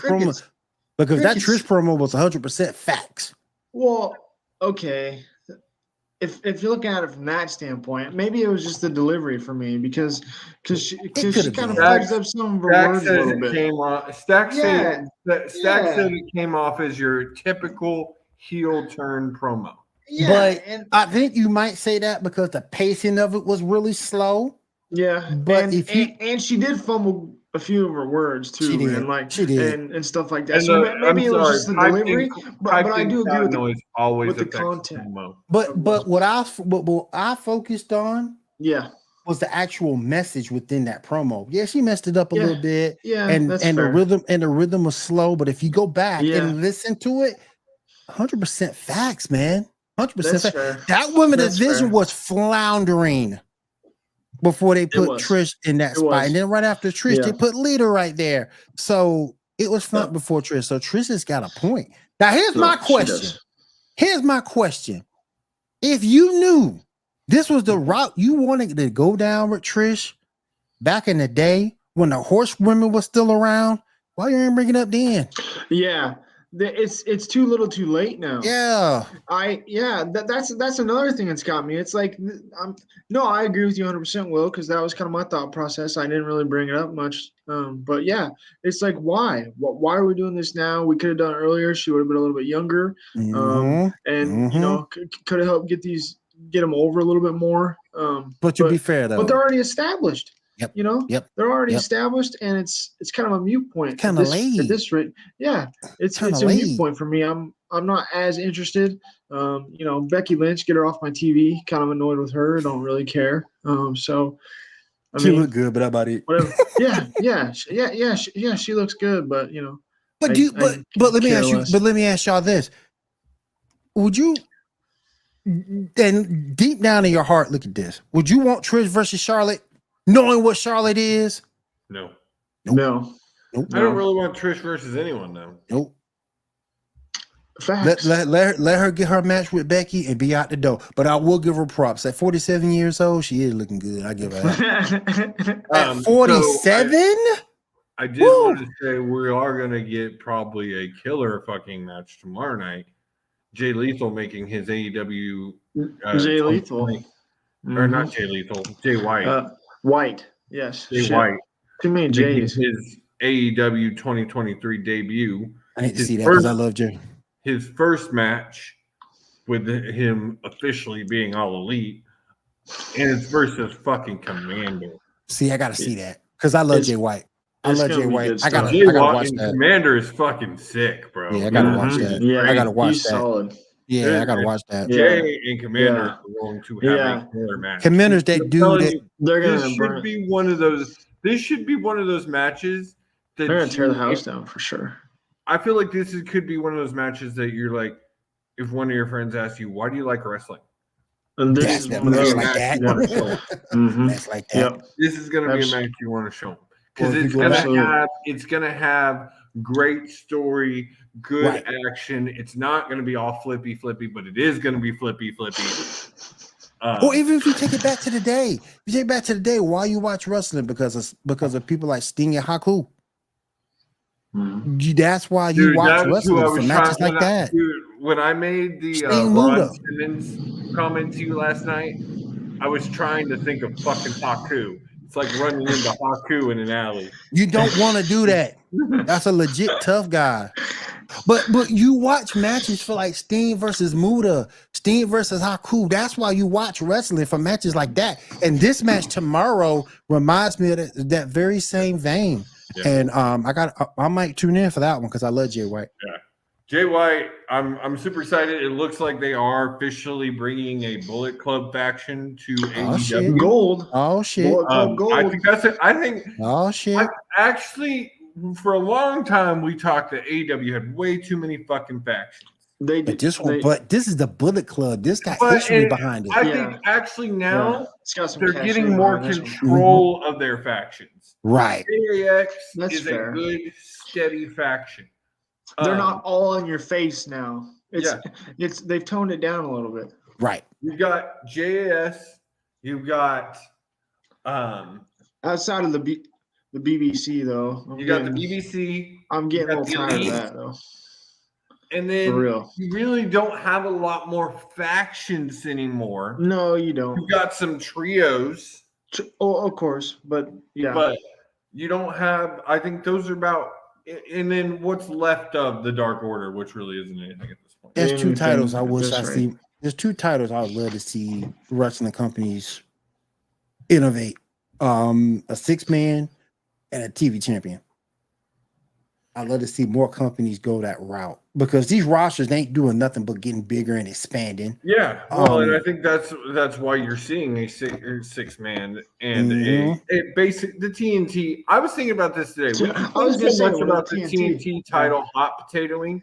promo was 100% facts. Well, okay. If you're looking at it from that standpoint, maybe it was just the delivery for me because she could've kind of been. fudged up some of her Stack words a says little it bit. came off. Stack Yeah, said it came off as your typical heel turn promo. Yeah, But and I think you might say that because the pacing of it was really slow. yeah, But and, if you and she did fumble a few of her words too, She did. and like She did. and stuff like that. And So I'm maybe it was sorry, just the delivery, but I piping do agree sound with noise always with the affects content. promo. but what I focused on Yeah, was the actual message within that promo. Yeah, she messed it up a Yeah. little bit. yeah, And that's the fair. rhythm was slow. But if you go back Yeah. and listen to it, 100% facts, man. 100% That's facts. fair. That women's That's division fair. was floundering before they put was. Trish in that It spot. was. And then right after Trish, Yeah. they put Lita right there. So it was front before Trish. So Trish has got a point. Now, here's No, my she question. does. Here's my question. If you knew this was the route you wanted to go down with Trish back in the day when the horsewomen was still around, why you ain't bringing it up then? Yeah, it's too little, too late now. Yeah. That's another thing that's got me. It's like I agree with you 100%, Will, because that was kind of my thought process. I didn't really bring it up much, but yeah, it's like why are we doing this now? We could have done it earlier. She would have been a little bit younger, and you know could have helped get them over a little bit more. But to be fair though, but they're already established. Yep. You know, Yep. they're already Yep. established, and it's kind of a mute point. Kinda at late. this rate. Yeah, it's Kinda a mute late. point for me. I'm not as interested. You know, Becky Lynch, get her off my TV. Kind of annoyed with her. Don't really care. So, I She mean, looked good, but how about it? whatever. She looks good, but you know. But let me ask y'all this: would you? And deep down in your heart, look at this. Would you want Trish versus Charlotte, knowing what Charlotte is? No. No. Nope. I don't really want Trish versus anyone though. Nope. Facts. Let her get her match with Becky and be out the door. But I will give her props. At 47 years old, she is looking good. I give her that. At 47? I did want to say we are going to get probably a killer fucking match tomorrow night. Jay Lethal making his AEW. Jay Lethal. Or not Jay Lethal. Jay White. White. Yes. Jay White. Too many Making J's. his AEW 2023 debut. I need to see that because I love Jay. His first match with him officially being all elite. And it's versus fucking Commander. See, I got to see that because I love Jay White. I love Jay White. I gotta watch that. Commander is fucking sick, bro. Yeah, I gotta watch that. Yeah, I gotta watch he's that. Solid. Yeah, I gotta watch that. Jay and Commander are going to have a killer match. Commanders, they do that. This should be one of those. This should be one of those matches that they're gonna tear the house down for sure. I feel like could be one of those matches that you're like, if one of your friends asks you, "Why do you like wrestling?" And this is one of those matches you want to show. That's like that. Yep. This is going to be a match you want to show them because Well, it's going to have great story, good action. It's not going to be all flippy, but it is going to be flippy. Or even if you take it back to the day, why you watch wrestling? Because of people like Sting and Haku. That's why you watch wrestling for matches like that. When I made the Ron Simmons comment to you last night, I was trying to think of fucking Haku. It's like running into Haku in an alley. You don't want to do that. That's a legit tough guy. But you watch matches for like Sting versus Muda, Sting versus Haku. That's why you watch wrestling for matches like that. And this match tomorrow reminds me of that very same vein. Yeah. And I might tune in for that one because I love Jay White. Yeah, Jay White. I'm super excited. It looks like they are officially bringing a Bullet Club faction to AEW. Shit. Gold. Oh shit! Gold. I think that's it. I think. Oh shit! Actually, for a long time we talked that AEW had way too many fucking factions. They But did. this one, but this is the Bullet Club. This got But history it- behind it. I Yeah. think actually now It's got some they're cachet getting more behind this one. control of their factions. Right. JAX That's is fair. a good, steady faction. They're not all in your face now. It's they've toned it down a little bit. Right. You've got JAS. You've got Outside of the BBC though, you got the BBC. I'm getting a little got the tired of Elite. that though. And then For real. you really don't have a lot more factions anymore. No, you don't. You've got some trios, Oh, of course, but yeah. but you don't have. I think those are about. And then what's left of the Dark Order, which really isn't anything at this point. There's two Anything titles I at wish this I rate. see. There's two titles I would love to see wrestling companies innovate. A 6-man and a TV champion. I'd love to see more companies go that route because these rosters ain't doing nothing but getting bigger and expanding. Yeah, well, and I think that's why you're seeing a 6-man and a basic the TNT. I was thinking about this today. We I was gonna so say much with about the the TNT. TNT title hot potatoing,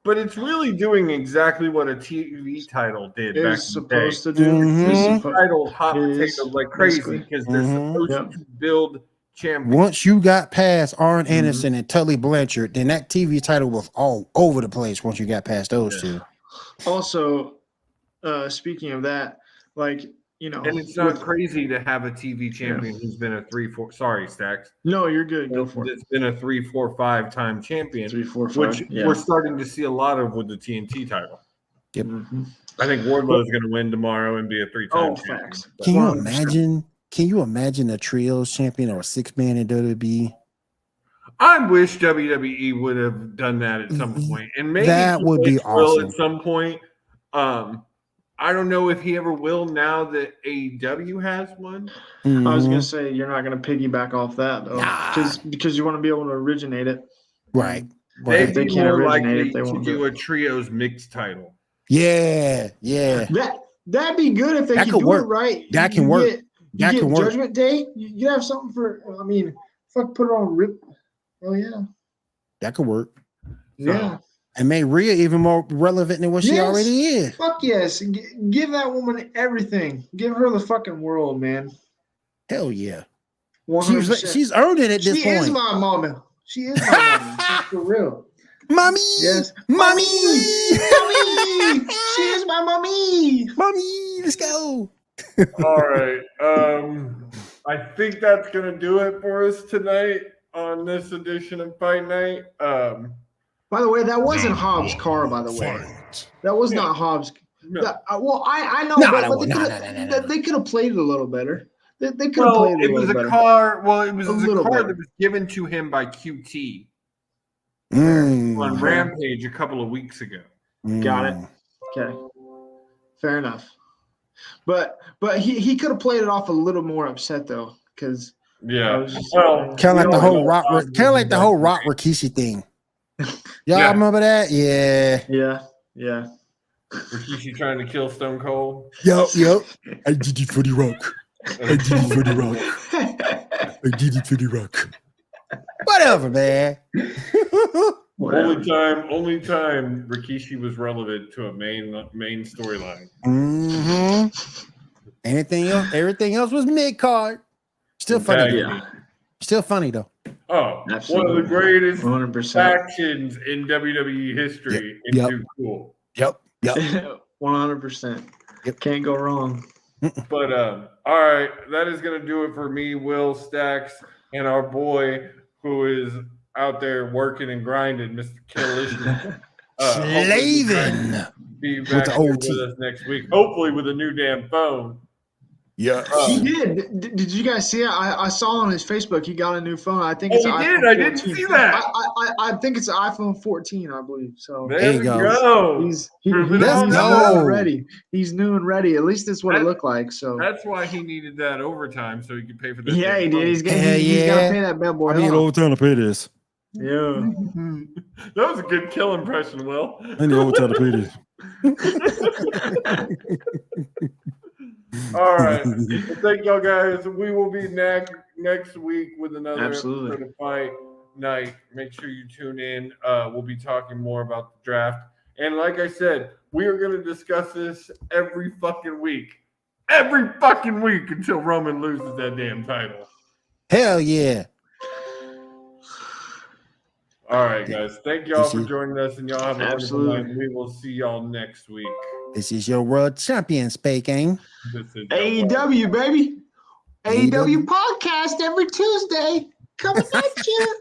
but it's really doing exactly what a TV title did back Is in the day. supposed to do. Title hot It is, potatoes like crazy basically. because they're supposed Yep. to build champions. Once you got past Arn Anderson and Tully Blanchard, then that TV title was all over the place once you got past those two. Also, speaking of that, like And it's not crazy to have a TV champion who's been a 3-4. Sorry, Stacks. No, you're good. Go for it. It's been a 3-4-5 time champion, 3, 4, 5. which Yeah. we're starting to see a lot of with the TNT title. Yep. Mhm. I think Wardlow's going to win tomorrow and be a 3-time Oh, champion. facts. Can you 100%. imagine? Can you imagine a trios champion or a 6-man in WWE? I wish WWE would have done that at some point, and maybe That would be Triple H will awesome. at some point. I don't know if he ever will now that AEW has one. I was Mhm. gonna say you're not gonna piggyback off that though, Nah. because you want to be able to originate it. Right. They'd Right. They be can't more originate likely if they to won't do do a trios mixed title. Yeah. Yeah. That'd be good if they That could could do work. it right. That can You work. get- That you can get work. Judgment Day. You have something for. I mean, fuck, put it on Rip. Oh yeah, That could work. yeah. And made Rhea even more relevant than what she Yes. already is. Fuck yes. Give that woman everything. Give her the fucking world, man. Hell yeah. 100%. She's earned it at this She is point. my mama. She is my mama. For real. Mommy. Yes. Mommy. Mommy. She is my mommy. Mommy. Let's go. All right. I think that's going to do it for us tonight on this edition of Fight Night. By the way, that wasn't Round Hobbs' one, car, by the way. fight. That was not Hobbs. No. Well, I know, No, but no, they no, could no, no, have no. they could have played it a little better. They could have Well, played it it a was little a better. car. Well, it was A a little car better. that was given to him by QT Mm. on Rampage a couple of weeks ago. Got it. Okay, fair enough. But he could have played it off a little more upset though, because Yeah. well, Kind of like we the all whole know rock, Hobbs kind of like is the whole rock Rikishi thing. Y'all Yeah. remember that? Yeah. yeah. Rikishi trying to kill Stone Cold. Yep. I did it for the rock. I did it for the rock. I did it for the rock. Whatever, man. Whatever. Only time Rikishi was relevant to a main storyline. Mm-hmm. Everything else was mid card. Still funny. Exactly. Yeah. Still funny though. Oh, Absolutely. one of the greatest 100%. factions in WWE history. Yep. And too cool. Yep. 100%. Yep. Can't go wrong. But all right, that is gonna do it for me, Will Stacks, and our boy who is out there working and grinding, Mr. Killish. Slaving. Be With back the here OT. with us next week, hopefully with a new damn phone. Yeah. He did. Did you guys see it? I saw on his Facebook he got a new phone. I think Oh, it's he an did? iPhone I didn't 14. see that. I think it's an iPhone 14, I believe. So There you we go. go. he's Let's new go. and ready. He's new and ready. At least that's what it That- looked like. So That's why he needed that overtime so he could pay for that. yeah, he damn did. He's phone. got he's got Yeah. to pay that bad boy. I need off. overtime to pay this. Yeah. That was a good kill impression, Will. I need overtime to pay this. All right. Well, thank y'all guys. We will be next week with another Absolutely. episode of Fight Night. Make sure you tune in. We'll be talking more about the draft And like I said, we are going to discuss this every fucking week. Every fucking week until Roman loses that damn title. Hell yeah. All right, guys. Thank y'all for joining us, and y'all have a wonderful night. We will see y'all next week. This is your world champion speaking. This is AEW, baby. AEW podcast every Tuesday. Coming at you.